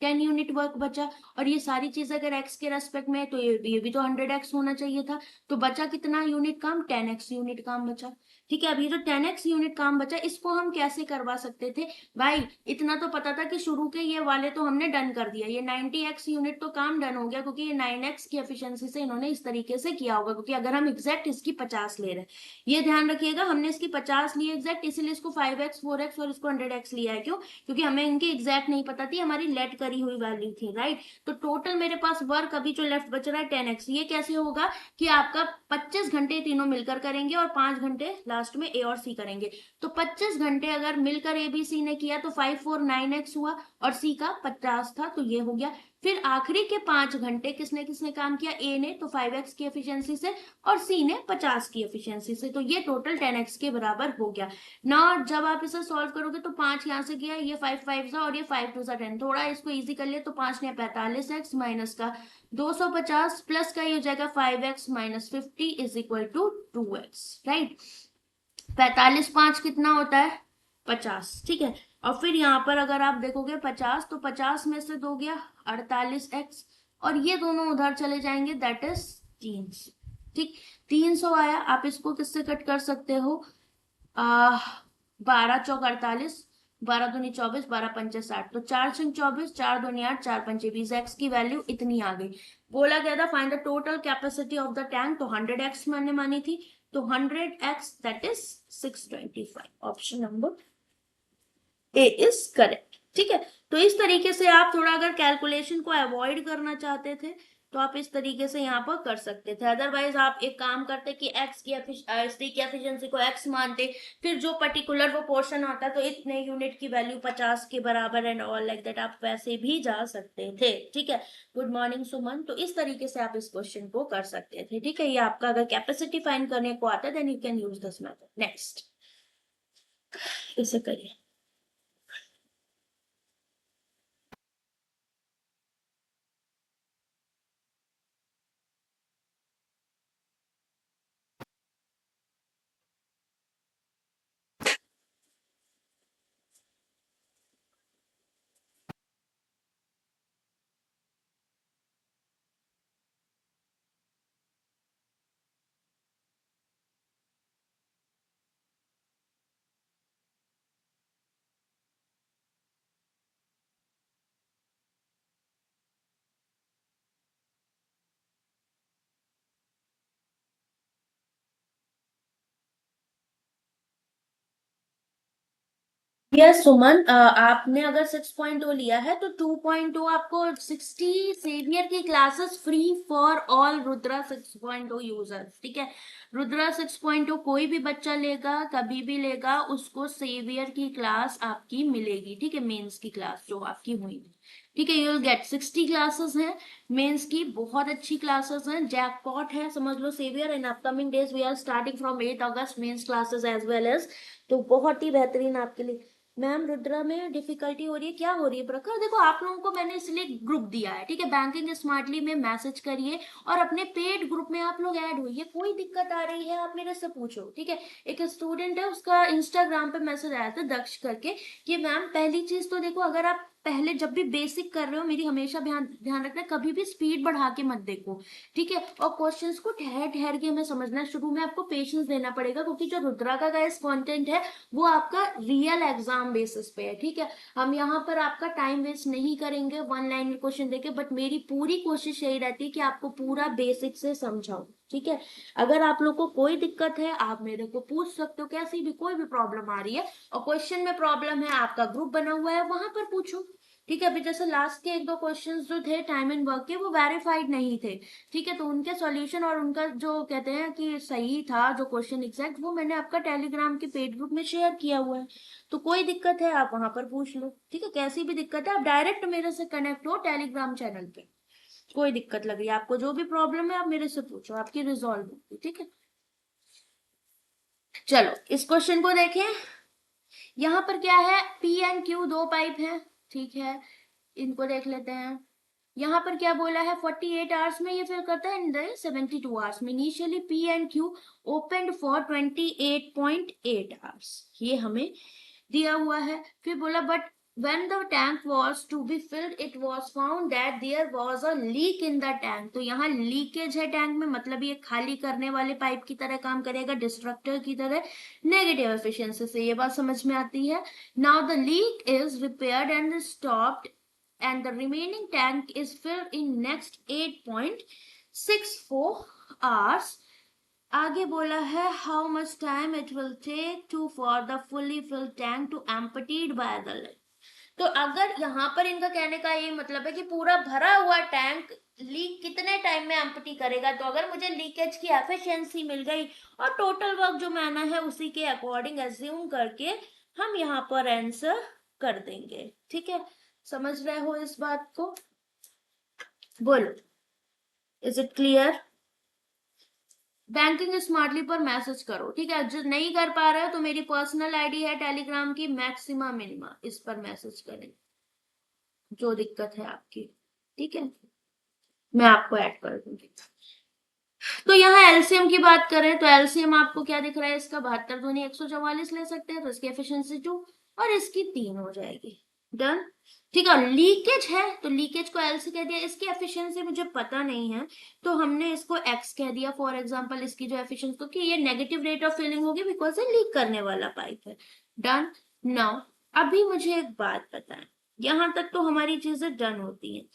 10 यूनिट वर्क बचा। और ये सारी चीज अगर x के रेस्पेक्ट में है तो ये भी तो 100x होना चाहिए था, तो बचा कितना यूनिट काम, 10x यूनिट काम बचा, ठीक है। अब ये जो 10x यूनिट काम बचा इसको हम कैसे करवा सकते थे भाई, इतना तो पता था कि शुरू के ये वाले तो हमने डन कर दिया, ये 90x यूनिट तो काम डन हो गया, क्योंकि ये 9x की एफिशिएंसी से इन्होंने इस तरीके से किया होगा, क्योंकि अगर हम एग्जैक्ट इसकी 50 ले रहे हैं, ये ध्यान रखिएगा हमने इसकी 50 ली एग्जैक्ट, इसीलिए इसको 5x 4x और इसको 100x लिया है, क्यों, क्योंकि हमें इनकी एग्जैक्ट नहीं पता थी, हमारी लेट करी हुई वैल्यू थी, राइट। तो टोटल मेरे पास वर्क अभी जो लेफ्ट बच रहा है 10x, ये कैसे होगा कि आपका 25 घंटे तीनों मिलकर करेंगे और 5 घंटे लास्ट में ए और सी करेंगे, तो 25 घंटे अगर मिलकर ए बी सी ने किया तो 5 4 9x हुआ, और सी का 50 था तो ये हो गया। फिर आखिरी के 5 घंटे किसने किसने काम किया, ए ने तो 5x की एफिशिएंसी से और सी ने 50 की एफिशिएंसी से, तो ये टोटल 10x के बराबर हो गया ना। जब आप इसे सॉल्व करोगे तो 5 यहाँ से गया, ये 5 5 सा और ये 5 2 सा 10, थोड़ा इसको इजी कर लिया तो 5 ने 45x माइनस का 250 प्लस का ये हो जाएगा 5x minus 50 is equal to 2x, right. 45 5 कितना होता है, 50, ठीक है। और फिर यहाँ पर अगर आप देखोगे 50, तो 50 में से दो गया 48x, और ये दोनों उधर चले जाएंगे, दैट इज 300, ठीक। 300 आया, आप इसको किससे कट कर सकते हो, 12 चौक 48, 12 दूनी 24, 12 पंचे 60, तो 4 6 24, 4 दूनी 8, 4 पंचे 20, एक्स की वैल्यू इतनी आ गई। बोला गया था find the total capacity of the tank, तो 100x मैंने मानी थी, तो 100x that is 625, option number A is correct, ठीक है। तो इस तरीके से आप थोड़ा अगर कैलकुलेशन को अवॉइड करना चाहते थे तो आप इस तरीके से यहाँ पर कर सकते थे, अदरवाइज आप एक काम करते कि x की सी की एफिशिएंसी को x मानते, फिर जो पर्टिकुलर वो पोर्शन आता तो इतने यूनिट की वैल्यू 50 के बराबर एंड ऑल लाइक दैट, आप वैसे भी जा सकते थे, ठीक है। गुड मॉर्निंग सुमन, तो इस तरीके से आप इस क्वेश्चन को कर सकते थे, ठीक है। ये आपका अगर कैपेसिटी फाइंड करने को आता है then you can use this method. Next इसे करिए। यस सुमन, आपने अगर 6.0 लिया है तो 2.0 आपको 60 सेवियर की classes free for all Rudra 6.0 users, ठीक है। रुद्रा 6.0 कोई भी बच्चा लेगा कभी भी लेगा, उसको सेवियर की क्लास आपकी मिलेगी, ठीक है, मेंस की क्लास जो आपकी हुई, ठीक है। यू विल गेट 60 क्लासेस हैं मेंस की, बहुत अच्छी क्लासेस हैं, जैकपॉट है समझ लो saviour. In upcoming days we are starting from 8 August mains classes as well as, तो बहुत ही बेहतरीन आपके लिए। मैम रुद्रा में डिफिकल्टी हो रही है, क्या हो रही है प्रखर, देखो आप लोगों को मैंने इसलिए ग्रुप दिया है, ठीक है, बैंकिंग स्मार्टली में मैसेज करिए और अपने पेड ग्रुप में आप लोग ऐड होइए, कोई दिक्कत आ रही है आप मेरे से पूछो, ठीक है। एक स्टूडेंट है उसका इंस्टाग्राम पे मैसेज आया था दक्ष करके कि मैम पहली चीज तो देखो अगर आप पहले जब भी बेसिक कर रहे हो मेरी हमेशा ध्यान ध्यान रखना, कभी भी स्पीड बढ़ा के मत देखो, ठीक है। और क्वेश्चंस को ठहर ठहर के हमें समझना, शुरू में आपको पेशेंस देना पड़ेगा, क्योंकि जो रुद्रा का गाइस कंटेंट है वो आपका रियल एग्जाम बेसिस पे है, ठीक है। हम यहाँ पर आपका टाइम वेस्ट नहीं करेंगे वन लाइन में क्वेश्चन देके, बट मेरी पूरी कोशिश यही रहती है कि आपको पूरा बेसिक से समझाऊं, ठीक है। अगर आप लोग को कोई दिक्कत है आप मेरे को पूछ सकते हो, कैसी भी कोई भी प्रॉब्लम आ रही है, और क्वेश्चन में प्रॉब्लम है आपका ग्रुप बना हुआ है वहां पर पूछो, ठीक है। अभी जैसे लास्ट के एक दो क्वेश्चंस जो थे टाइम एंड वर्क के वो वेरीफाइड नहीं थे, ठीक है, तो उनके सॉल्यूशन और उनका जो कहते हैं कि सही था जो क्वेश्चन एग्जैक्ट, वो मैंने आपका टेलीग्राम के पेड ग्रुप में शेयर किया हुआ है, तो कोई दिक्कत है आप वहां पर पूछ लो, ठीक है। कैसी भी दिक्कत है आप डायरेक्ट मेरे से कनेक्ट हो टेलीग्राम चैनल पे, कोई दिक्कत लग रही है आपको, जो भी प्रॉब्लम है आप मेरे से पूछो, आपकी रिजॉल्व होगी, ठीक है। चलो इस क्वेश्चन को देखें, यहाँ पर क्या है, पी एंड क्यू दो पाइप है, ठीक है, इनको देख लेते हैं। यहाँ पर क्या बोला है, 48 आवर्स में ये फिल करता है, इन द 72 आवर्स में। Initially P and Q open for 28.8 hours, ये हमें दिया हुआ है। फिर बोला but when the tank was to be filled it was found that there was a leak in the tank, तो यहाँ लीकेज है टैंक में, मतलब ये खाली करने वाले पाइप की तरह काम करेगा, डिस्ट्रक्टर की तरह, नेगेटिव एफिशिएंसी से, ये बात समझ में आती है। Now the leak is repaired and stopped and the remaining tank is filled in next 8.64 hours। आगे बोला है how much time it will take to for the fully filled tank to emptied by the leak। तो अगर यहाँ पर इनका कहने का ये मतलब है कि पूरा भरा हुआ टैंक लीक कितने टाइम में एम्प्टी करेगा, तो अगर मुझे लीकेज की एफिशिएंसी मिल गई और टोटल वर्क जो मैंने है उसी के अकॉर्डिंग एज्यूम करके हम यहाँ पर आंसर कर देंगे, ठीक है। समझ रहे हो इस बात को, बोलो, is it clear. Banking smartly पर मैसेज करो, ठीक है। जो नहीं कर पा रहे हो तो मेरी पर्सनल आईडी है टेलीग्राम की, मैक्सिमा मिनिमा, इस पर मैसेज करें जो दिक्कत है आपकी, ठीक है, मैं आपको ऐड कर दूंगी। तो यहाँ एलसीएम की बात करें तो एलसीएम आपको क्या दिख रहा है, इसका 72 दूनी 144 ले सकते हैं, तो इसकी एफिशिएंसी 2 और इसकी 3 हो जाएगी, डन, ठीक है। लीकेज है तो लीकेज को एल से कह दिया, इसकी एफिशिएंसी मुझे पता नहीं है तो हमने इसको एक्स कह दिया फॉर एग्जांपल, इसकी जो एफिशिएंसी, क्योंकि ये नेगेटिव रेट ऑफ फिलिंग होगी बिकॉज ये लीक करने वाला पाइप है, डन। नाउ अभी मुझे एक बात बताएं, यहां तक तो हमारी चीजें डन होती हैं।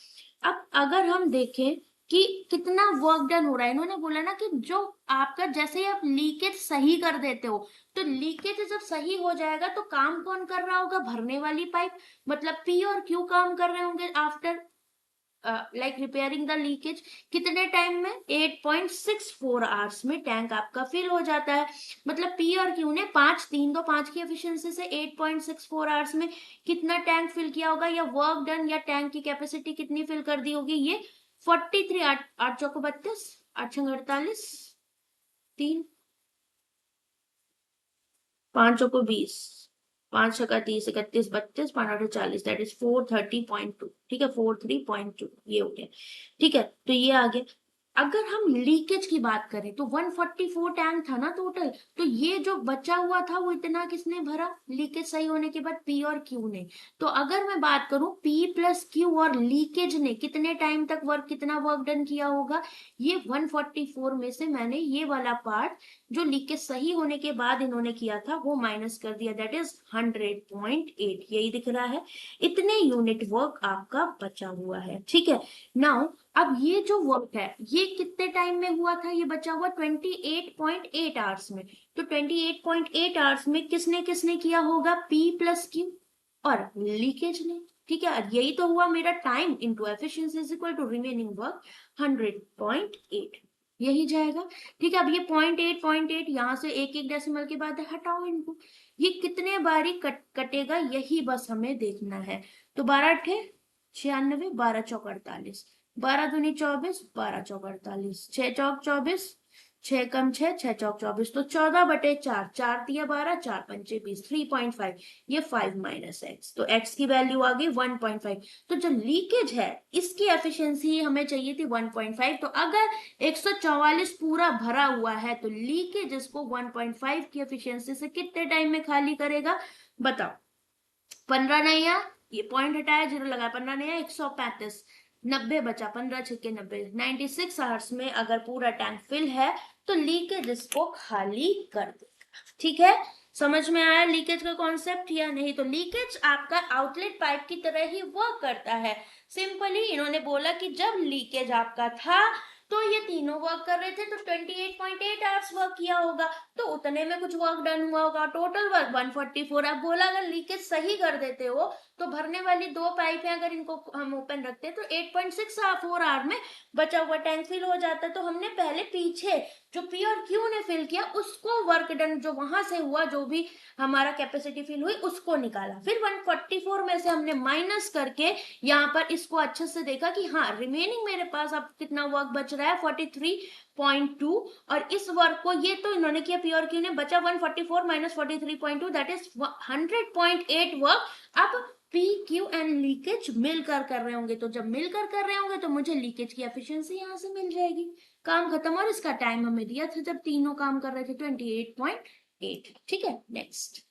अब अगर हम देखें कि कितना वर्क डन हो रहा है, इन्होंने बोला ना कि जो आपका जैसे ही आप लीकेज सही कर देते हो, तो लीकेज जब सही हो जाएगा तो काम कौन कर रहा होगा, भरने वाली पाइप, मतलब पी और क्यू काम कर रहे होंगे after like repairing the leakage, कितने टाइम में, 8.64 आवर्स में टैंक आपका फिल हो जाता है। मतलब पी और क्यू ने 5 की एफिशिएंसी से 8.64 आवर्स में कितना टैंक फिल किया होगा, या वर्क डन या टैंक की कैपेसिटी कितनी फिल कर दी होगी, ये 43, 8 चौको 32, 8 छंग 48, 3 5 चौको 20, 5 छक्का 30, 31, 32, 5 8 40, दैट इज 430.2, ठीक है, 43.2 ये हो गया, ठीक है। तो ये आ गया। अगर हम लीकेज की बात करें तो 144 टैंक था ना टोटल, तो ये जो बचा हुआ था वो इतना किसने भरा, लीकेज सही होने के बाद पी और क्यू ने। तो अगर मैं बात करूं पी प्लस क्यू और लीकेज ने कितने टाइम तक वर्क, कितना वर्क डन किया होगा, ये 144 में से मैंने ये वाला पार्ट जो लीकेज सही होने के बाद इन्होंने किया था वो माइनस कर दिया, दैट इज 100.8, यही दिख रहा है, इतने यूनिट वर्क आपका बचा हुआ है, ठीक है। नाउ अब ये जो वर्क है ये कितने टाइम में हुआ था, ये बचा हुआ 28.8 आवर्स में, तो 28.8 आवर्स में किसने किसने किया होगा, पी प्लस क्यू और लीकेज ने, ठीक है। यही तो हुआ मेरा time into efficiency is equal to remaining work 100.8, यही जाएगा, ठीक है। अब ये 0.8 यहाँ से एक एक डेसिमल के बाद हटाओ इनको, ये कितने बारी कटेगा यही बस हमें देखना है। तो 12 अठे 96, 12 चौक 48, 12 दूनी 24, 12 चौक 48, 6 चौक 24, 6 कम 6, 6 चौक 24, तो 14/4, 4 दिया 12, 4 पंचे 20, 3.5, ये 5 माइनस एक्स, तो एक्स की वैल्यू आ गई 1.5। तो जो लीकेज है इसकी एफिशिएंसी हमें चाहिए थी 1.5, तो अगर 144 पूरा भरा हुआ है तो लीकेज इसको 1.5 की एफिशिएंसी से कितने टाइम में खाली करेगा, बताओ, 15 नहीं या ये पॉइंट हटाया, जीरो लगाया, 15 नया 135, 90 बचा, 15 छक्के 90, 96 आवर्स में अगर पूरा टैंक फिल है तो लीकेज इसको खाली कर देगा। ठीक है, समझ में आया लीकेज का कॉन्सेप्ट या नहीं? तो लीकेज आपका आउटलेट पाइप की तरह ही वर्क करता है। सिंपली इन्होंने बोला कि जब लीकेज आपका था तो ये तीनों वर्क कर रहे थे, तो 28.8 आवर्स वर्क किया होगा, तो उतने में कुछ वर्क डन हुआ होगा, टोटल वर्क 144। अब बोला अगर लीकेज सही कर देते हो तो भरने वाली दो पाइप है, अगर इनको हम ओपन रखते हैं तो 8.64 आवर में बचा हुआ टैंक फिल हो जाता है। तो हमने पहले पीछे जो पी और क्यू ने फिल किया उसको वर्क डन जो वहां से हुआ, जो भी हमारा कैपेसिटी फिल हुई उसको निकाला, फिर 144 में से हमने माइनस करके यहाँ पर इसको अच्छे से देखा कि हाँ रिमेनिंग मेरे पास अब कितना वर्क बच रहा है 43.2, और इस वर्क को ये तो इन्होंने किया पी और क्यू ने, बचा 144 माइनस 43.2 दैट इज 100.8 वर्क। अब पी क्यू एंड लीकेज मिलकर कर रहे होंगे, तो जब मिलकर कर रहे होंगे तो मुझे लीकेज की एफिशिएंसी यहाँ से मिल जाएगी, काम खत्म। और इसका टाइम हमें दिया था जब तीनों काम कर रहे थे 28.8। ठीक है, नेक्स्ट।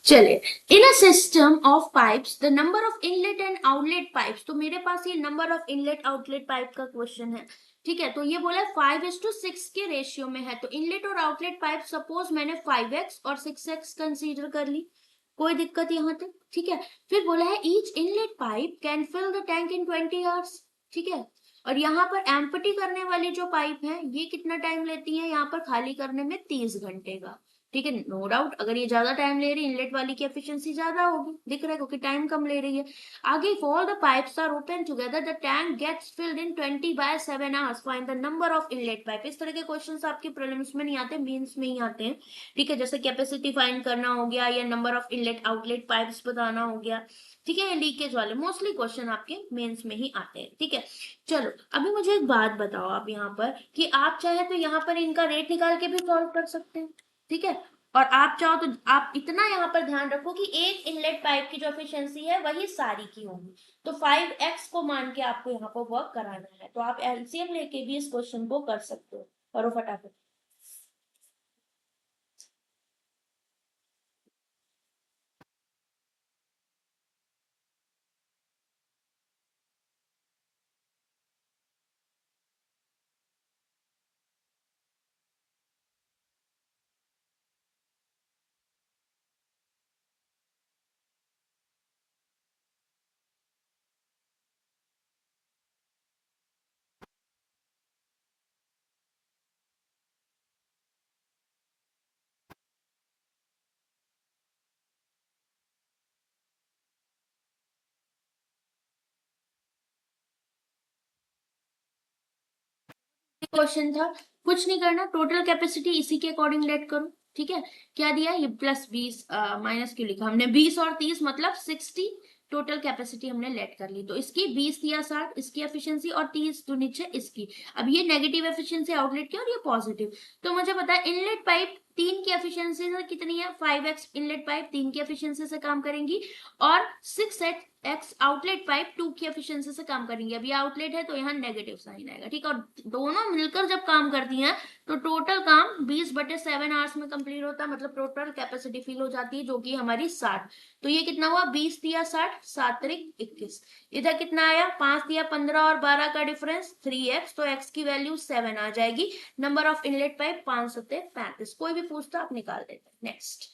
चलिए, in a system of pipes the number of inlet and outlet pipes, तो मेरे पास ये number of inlet outlet pipe का क्वेश्चन है। ठीक है, तो ये बोला है 5:6 के रेशियो में है, तो इनलेट और आउटलेट पाइप सपोज मैंने 5x और 6x कंसीडर कर ली, कोई दिक्कत यहाँ तक? ठीक है, फिर बोला है each inlet pipe can fill the tank in 20 hours. ठीक है, और यहाँ पर एम्प्टी करने वाली जो पाइप है ये कितना टाइम लेती है यहाँ पर खाली करने में? 30 घंटे का। ठीक है, नो डाउट अगर ये ज्यादा टाइम ले रही है इनलेट वाली की एफिशिएंसी ज्यादा होगी, दिख रहा है क्योंकि टाइम कम ले रही है। आगे if all the pipes are open together the tank gets filled in 20/7 hours, find the number of inlet pipe। इस तरह के क्वेश्चंस आपके प्रीलिम्स में नहीं आते, मेंस में ही आते हैं। ठीक है, जैसे कैपेसिटी फाइंड करना हो गया या number of inlet outlet pipes बताना हो गया। ठीक है, ये लीकेज वाले मोस्टली क्वेश्चन आपके मेंस में ही आते हैं। ठीक है, चलो अभी मुझे एक बात बताओ आप यहाँ पर कि आप चाहे तो यहाँ पर इनका रेट निकाल के भी सॉल्व कर सकते हैं। ठीक है, और आप चाहो तो आप इतना यहाँ पर ध्यान रखो कि एक इनलेट पाइप की जो एफिशिएंसी है वही सारी की होगी, तो 5x को मान के आपको यहाँ पर वर्क कराना है, तो आप एलसीएम लेके भी इस क्वेश्चन को कर सकते हो। करो फटाफट। क्वेश्चन था, कुछ नहीं करना, टोटल कैपेसिटी इसी के अकॉर्डिंग लेट करो। ठीक है, क्या दिया ये +20 माइनस क्यों लिखा हमने, 20 और 30 मतलब 60 टोटल कैपेसिटी हमने लेट कर ली, तो इसकी 20 दिया 60 इसकी एफिशिएंसी और 30 जो नीचे इसकी। अब ये नेगेटिव एफिशिएंसी आउटलेट की और ये पॉजिटिव, तो मुझे पता है इनलेट पाइप 3 की एफिशिएंसी से कितनी है, 5x इनलेट पाइप 3 की एफिशिएंसी से काम करेंगी और 6x आउटलेट पाइप 2 की एफिशिएंसी से काम करेंगी। अब ये आउटलेट है तो यहाँ नेगेटिव साइन आएगा। ठीक है, और दोनों मिलकर जब काम करती हैं तो टोटल काम 20/7 आवर्स में कंप्लीट होता है, मतलब टोटल कैपेसिटी फिल हो जाती है जो कि हमारी 60। तो ये कितना हुआ, 20 दिया 60, 7 त्रिक 21, इधर कितना आया 5 दिया 15 और 12 का डिफरेंस 3x, तो x की वैल्यू 7 आ जाएगी। नंबर ऑफ इनलेट पाइप 5 सत्ते 35, कोई भी पूछता आप निकाल देते। नेक्स्ट।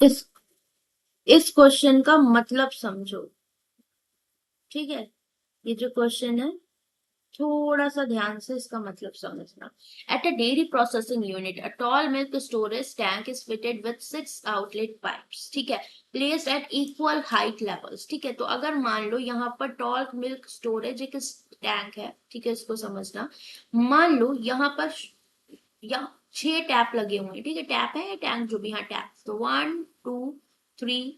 इस इस क्वेश्चन का मतलब समझो, ठीक है। ये जो क्वेश्चन है थोड़ा सा ध्यान से इसका मतलब समझना। At a dairy processing unit a tall milk storage tank is fitted with 6 outlet pipes, ठीक है, placed at equal height levels, ठीक है। तो अगर मान लो यहाँ पर टॉल मिल्क स्टोरेज एक टैंक है, ठीक है, इसको समझना। मान लो यहाँ पर यहाँ 6 टैप लगे हुए हैं, ठीक है, टैप है या टैंक जो भी, हाँ टैप, तो 1 2 3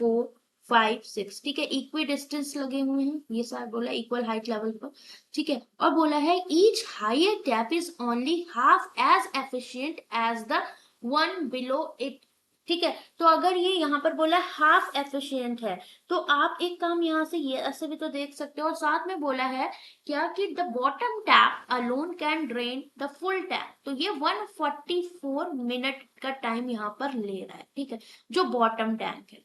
4 5 6, ठीक है, इक्वी डिस्टेंस लगे हुए हैं, ये सारा बोला इक्वल हाइट लेवल पर, ठीक है। और बोला है each higher tap is only half as efficient as the one below it, ठीक है। तो अगर ये यहाँ पर बोला हाफ एफिशिएंट है, तो आप एक काम यहाँ से ये ऐसे भी तो देख सकते हो, और साथ में बोला है क्या कि the bottom tap alone can drain the full tap, तो ये 144 मिनट का टाइम यहाँ पर ले रहा है, ठीक है, जो बॉटम टैंक है,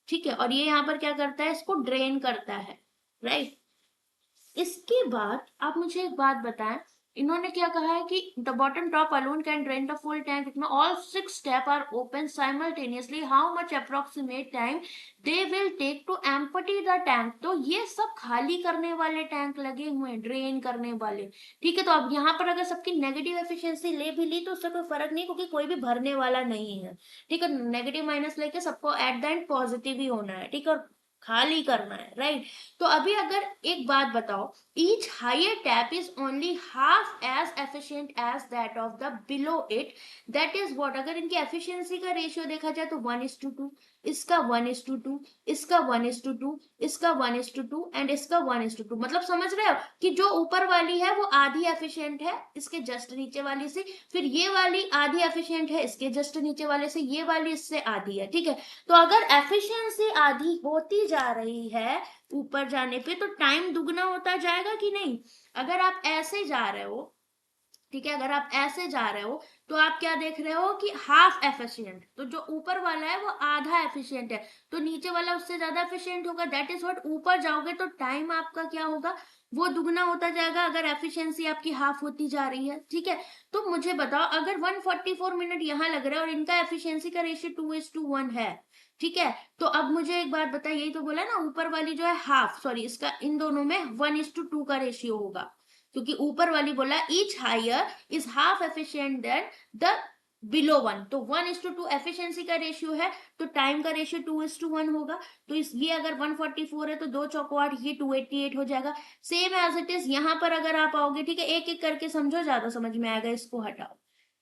ठीक है। और ये यहाँ पर क्या करता है, इसको ड्रेन करता है, राइट। इसके बाद आप मुझे एक बात बताएं, इन्होंने क्या कहा है कि the bottom tap alone can drain the full tank में all 6 tap are open simultaneously, how much approximate time they will take to empty the tank, तो ये सब खाली करने वाले टैंक लगे हुए हैं, ड्रेन करने वाले, ठीक है। तो अब यहाँ पर अगर सबकी नेगेटिव एफिशिएंसी ले भी ली तो उससे कोई फर्क नहीं, क्योंकि कोई भी भरने वाला नहीं है, ठीक है। नेगेटिव माइनस लेके सबको एट द एंड पॉजिटिव ही होना है, ठीक है, और खाली करना है, राइट। तो अभी अगर एक बात बताओ, each higher tap is only half as efficient as that of the below it, that is what, अगर इनकी efficiency का रेशियो देखा जाए तो 1:2, इसका 1:2, इसका 1:2, इसका 1:2 एंड इसका 1:2, मतलब समझ रहे हो कि जो ऊपर वाली है वो आधी एफिशिएंट है इसके जस्ट नीचे वाली से, फिर ये वाली आधी एफिशिएंट है इसके जस्ट नीचे वाले से, ये वाली इससे आधी है, ठीक है। तो अगर एफिशिएंसी आधी होती जा रही है ऊपर जाने पे, तो टाइम दुगना होता जाएगा कि नहीं। अगर आप ऐसे जा रहे हो, ठीक है, अगर आप ऐसे जा रहे हो तो आप क्या देख रहे हो कि हाफ एफिशिएंट, तो जो ऊपर वाला है वो आधा एफिशिएंट है, तो नीचे वाला उससे ज्यादा एफिशिएंट होगा, दैट इज व्हाट। ऊपर जाओगे तो टाइम आपका क्या होगा, वो दुगना होता जाएगा, अगर एफिशिएंसी आपकी हाफ होती जा रही है, ठीक है। तो मुझे बताओ, अगर 144 मिनट यहाँ लग रहा है और इनका एफिशिएंसी का रेशियो 2:1 है, ठीक है, तो अब मुझे एक बात बताइए, यही तो बोला ना, ऊपर वाली जो है हाफ, सॉरी, इसका इन दोनों में 1:2 का रेशियो होगा, क्योंकि ऊपर वाली बोला each higher is half efficient than the below one, तो 1:2 एफिशिएंसी का रेशियो है, तो टाइम का रेशियो 2:1 होगा। तो इस ये अगर 144 है तो 2 चौको 8, ये 288 हो जाएगा। सेम एज इट इज यहाँ पर अगर आप आओगे, ठीक है, एक एक करके समझो, ज्यादा समझ में आएगा, इसको हटाओ,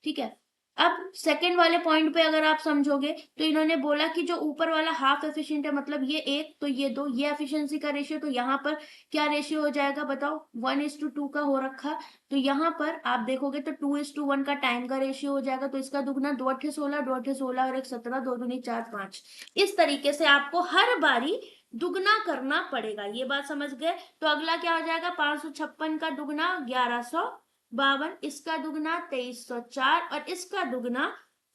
ठीक है। अब सेकंड वाले पॉइंट पे अगर आप समझोगे, तो इन्होंने बोला कि जो ऊपर वाला हाफ एफिशिएंट है, मतलब ये 1 तो ये 2, ये एफिशिएंसी का रेशियो, तो यहाँ पर क्या रेशियो हो जाएगा बताओ, 1:2 का हो रखा, तो यहाँ पर आप देखोगे तो 2:1 का टाइम का रेशियो हो जाएगा, तो इसका दुगना 2 8 16, 2 8 16 और 1 17, 2 दूनी 4 5, इस तरीके से आपको हर बारी दुगना करना पड़ेगा, ये बात समझ गए। तो अगला क्या हो जाएगा, 556 का दुगना 1152, इसका दुगना 2304 और इसका दुगना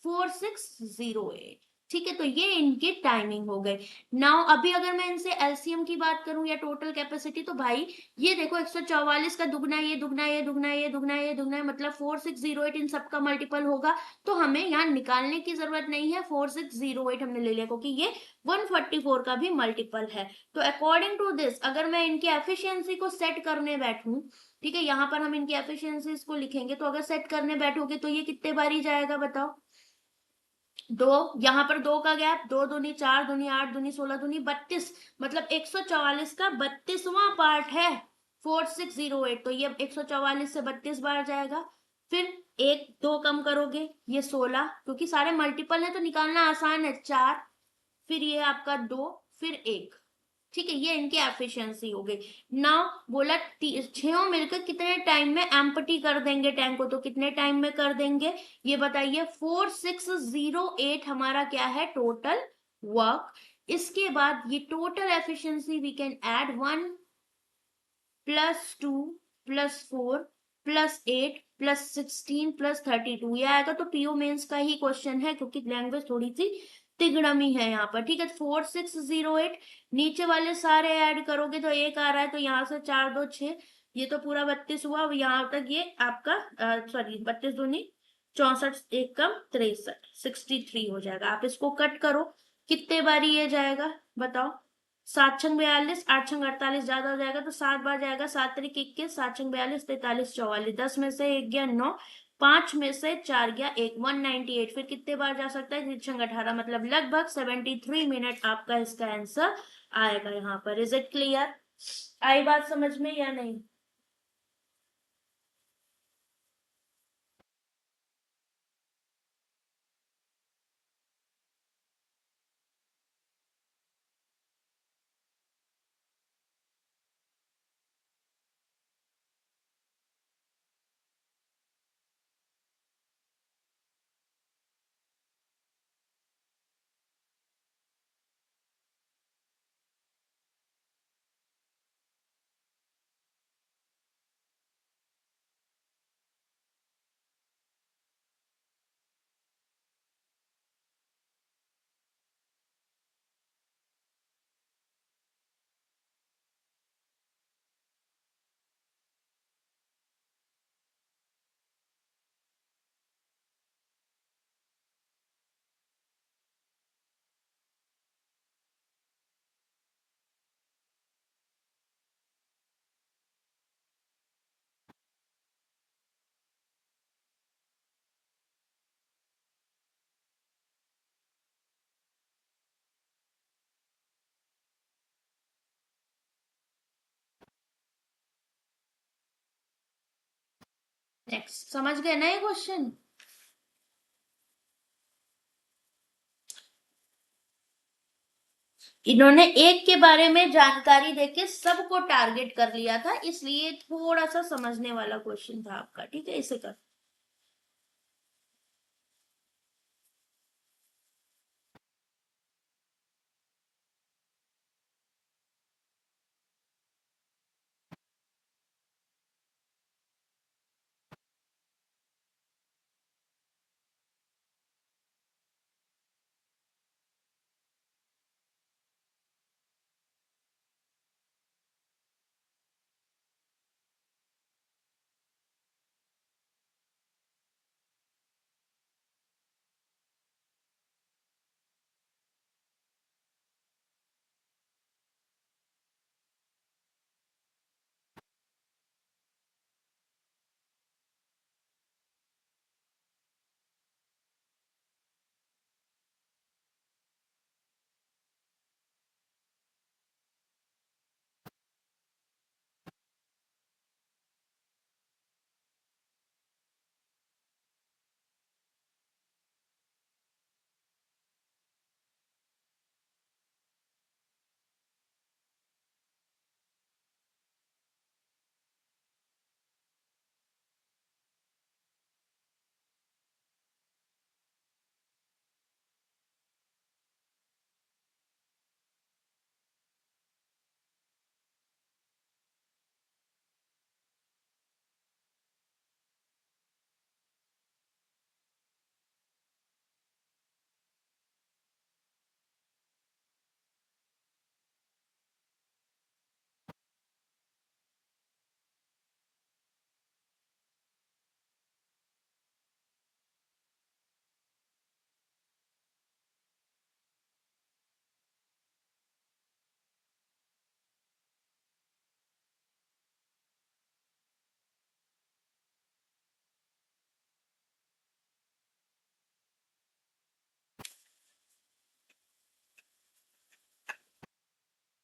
4608, ठीक है। तो ये इनकी टाइमिंग हो गई। नाउ अभी अगर मैं इनसे एलसीएम की बात करूं या टोटल कैपेसिटी, तो भाई ये देखो 144 का दुगना, ये दुगना, ये दुगना, ये दुगना, ये दुगना, मतलब 4608 इन सबका मल्टीपल होगा, तो हमें यहाँ निकालने की जरूरत नहीं है, 4608 हमने ले लिया, क्योंकि ये 144 का भी मल्टीपल है। तो अकॉर्डिंग टू दिस अगर मैं इनकी एफिशिएंसी को सेट करने बैठूं, ठीक है, यहाँ पर हम इनकी एफिशिएंसीज को लिखेंगे, तो अगर सेट करने बैठोगे तो ये कितने बारी जाएगा बताओ, 2, यहाँ पर 2 का गैप, 2 दूनी 4, दूनी 8, दूनी 16, दूनी 32, मतलब 144 का 32वां पार्ट है 4608, तो ये 144 से 32 बार जाएगा। फिर 1 2 कम करोगे, ये 16, क्योंकि सारे मल्टीपल है तो निकालना आसान है, 4, फिर ये आपका 2, फिर 1, ठीक है, ये इनकी एफिशिएंसी हो गई। नाउ बोला 6 मिलकर कितने टाइम में एम्प्टी कर देंगे टैंक को, तो कितने टाइम में कर देंगे ये बताइए, 4608 हमारा क्या है टोटल वर्क। इसके बाद ये total efficiency we can add 1 +2 +4 +8 +16 +32, ये आएगा तो पीओ मेंस का ही क्वेश्चन है, क्योंकि लैंग्वेज थोड़ी सी तिगड़मी है यहाँ पर, ठीक है। 4608 नीचे वाले सारे ऐड करोगे तो 1 आ रहा है, तो यहाँ से 4 2 6, ये तो पूरा 32 हुआ, अब यहाँ तक ये आपका सॉरी 32 दूनी 64 एक कम 63, 63 हो जाएगा। आप इसको कट करो, कितने बारी ये जाएगा बताओ। 7 छंग 42, 8 छंग 48, ज्यादा हो जाएगा तो 7 बार जाएगा। 7 त्रिक 21, 7 छंग 42, 43 44, 10 में से 1 गया 9, 5 में से 4 गया 1, 198। फिर कितने बार जा सकता है? 3 छंग 18, मतलब लगभग 73 मिनट आपका इसका आंसर आएगा यहाँ पर। Is it clear? आई बात समझ में या नहीं? नेक्स्ट, समझ गए ना ये क्वेश्चन? इन्होंने एक के बारे में जानकारी देके सबको टारगेट कर लिया था, इसलिए थोड़ा सा समझने वाला क्वेश्चन था आपका। ठीक है, इसे कर।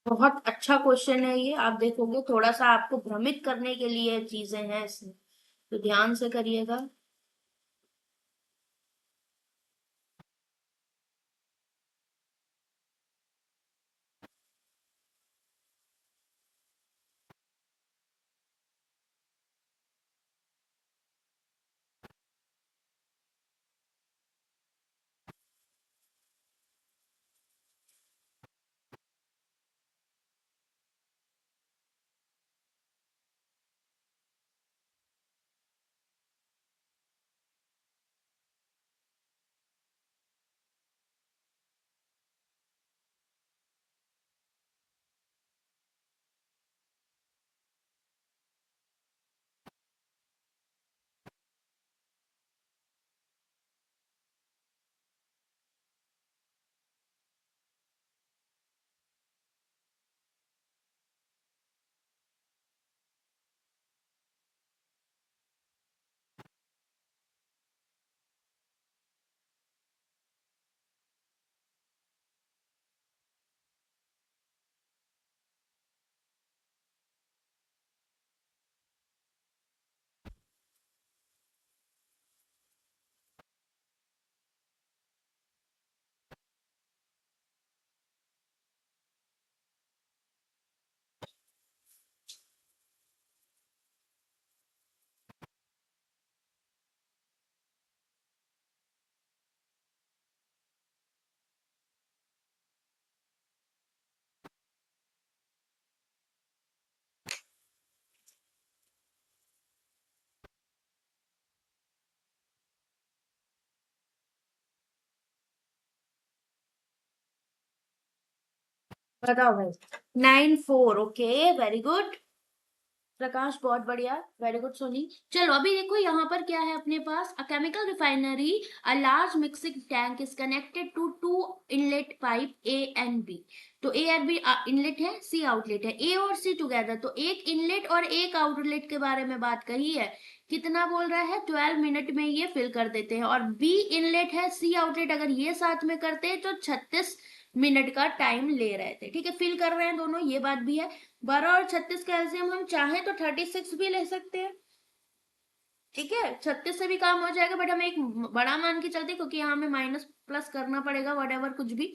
बहुत अच्छा क्वेश्चन है ये। आप देखोगे थोड़ा सा आपको भ्रमित करने के लिए चीजें हैं इसमें, तो ध्यान से करिएगा। बताओ भाई। 9 4, ओके, वेरी गुड प्रकाश, बहुत बढ़िया, वेरी गुड सोनी। चलो अभी देखो यहाँ पर क्या है अपने पास, a chemical refinery, a large mixing tank is connected to two inlet pipe A and B. तो ए और बी इनलेट है, सी आउटलेट है, ए और सी टुगेदर, तो एक इनलेट और एक आउटलेट के बारे में बात कही है। कितना बोल रहा है, 12 मिनट में ये फिल कर देते हैं। और बी इनलेट है, सी आउटलेट, अगर ये साथ में करते हैं तो 36 मिनट का टाइम ले रहे थे। ठीक है, फिल कर रहे हैं दोनों, ये बात भी है। 12 और 36 का एलसीएम हम चाहें तो 36 भी ले सकते हैं। ठीक है, 36 से भी काम हो जाएगा, बट हम एक बड़ा मान के चलते क्योंकि यहाँ हमें माइनस प्लस करना पड़ेगा, वट कुछ भी।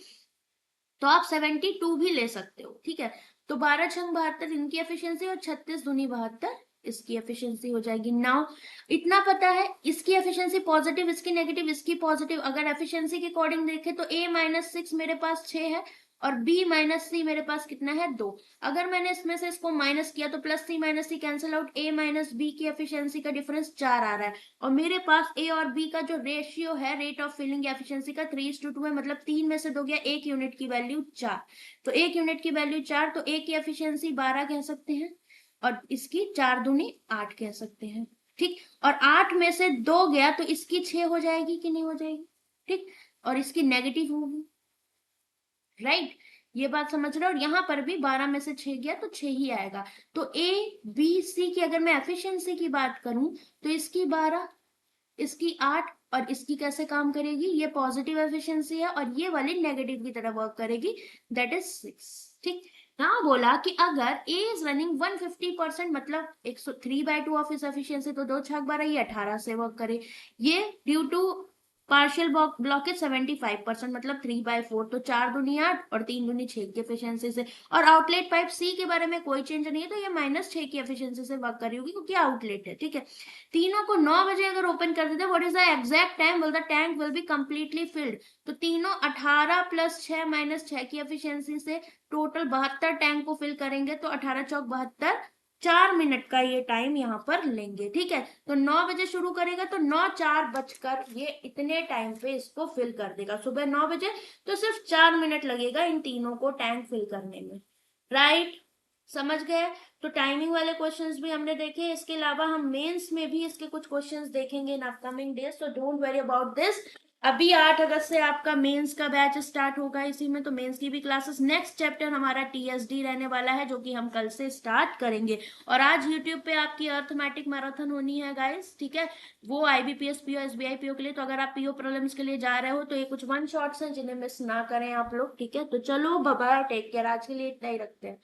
तो आप 72 भी ले सकते हो। ठीक है, तो 12 6 72 इनकी एफिशिएंसी और 36 दूनी 72 इसकी एफिशिएंसी हो जाएगी। नाउ इतना पता है, इसकी एफिशिएंसी पॉजिटिव, इसकी नेगेटिव, इसकी पॉजिटिव। अगर एफिशिएंसी के अकॉर्डिंग देखें तो A-6 मेरे पास 6 है और B-C मेरे पास कितना है, 2। अगर मैंने इसमें से इसको माइनस किया तो plus C-C cancel out, A-B की एफिशिएंसी का डिफरेंस 4 आ रहा है। और मेरे पास ए और बी का जो रेशियो है रेट ऑफ फिलिंग एफिशिएंसी का 3:2 है, मतलब 3 में से 2 गया, 1 यूनिट की वैल्यू 4। तो 1 यूनिट की वैल्यू 4, तो ए की एफिशिएंसी 12 कह सकते हैं और इसकी 4 दूनी 8 कह सकते हैं। ठीक, और 8 में से 2 गया तो इसकी 6 हो जाएगी कि नहीं हो जाएगी। ठीक, और इसकी नेगेटिव होगी, राइट। ये बात समझ रहे हो, और यहाँ पर भी 12 में से 6 गया तो 6 ही आएगा। तो A-B-C की अगर मैं एफिशिएंसी की बात करूं तो इसकी 12, इसकी 8 और इसकी कैसे काम करेगी, ये पॉजिटिव एफिशिएंसी है और ये वाली नेगेटिव की तरह वर्क करेगी, दैट इज 6। ठीक, यहाँ बोला कि अगर A इज रनिंग 150%, मतलब 103/2 ऑफ इस एफिशिएंसी, तो 2 6 12 ये 18 से वर्क करे। ये ड्यू टू पार्शियल ब्लॉकेज 75%, मतलब 3/4, तो 4 दूनी 8 और 3 दूनी 6 की एफिशिएंसी से। और आउटलेट पाइप सी के बारे में कोई चेंज नहीं है, तो ये -6 की एफिशिएंसी से वर्क करी होगी क्योंकि आउटलेट है। ठीक है, तीनों को 9 बजे अगर ओपन कर देते, what is the exact time, बोल the tank will be completely filled. तो तीनों 18 + 6 - 6 की एफिशिएंसी से टोटल 72 टैंक को फिल करेंगे, तो 18 चौक 72, 4 मिनट का ये टाइम यहाँ पर लेंगे। ठीक है, तो 9 बजे शुरू करेगा तो 9 4 बजकर ये इतने टाइम पे इसको फिल कर देगा, सुबह 9 बजे। तो सिर्फ 4 मिनट लगेगा इन तीनों को टैंक फिल करने में, राइट। समझ गए। तो टाइमिंग वाले क्वेश्चंस भी हमने देखे, इसके अलावा हम मेंस में भी इसके कुछ क्वेश्चंस देखेंगे इन अपकमिंग डेज, तो डोंट वरी अबाउट दिस। अभी 8 अगस्त से आपका मेंस का बैच स्टार्ट होगा इसी में, तो मेंस की भी क्लासेस, नेक्स्ट चैप्टर हमारा टीएसडी रहने वाला है जो कि हम कल से स्टार्ट करेंगे। और आज यूट्यूब पे आपकी अर्थमेटिक मैराथन होनी है गाइस, ठीक है, वो आईबीपीएस पीओ एसबीआई पीओ के लिए। तो अगर आप पीओ प्रीलिम्स के लिए जा रहे हो तो ये कुछ 1 शॉट्स हैं जिन्हें मिस ना करें आप लोग। ठीक है, तो चलो बाय बाय, टेक केयर, आज के लिए इतना ही रखते हैं।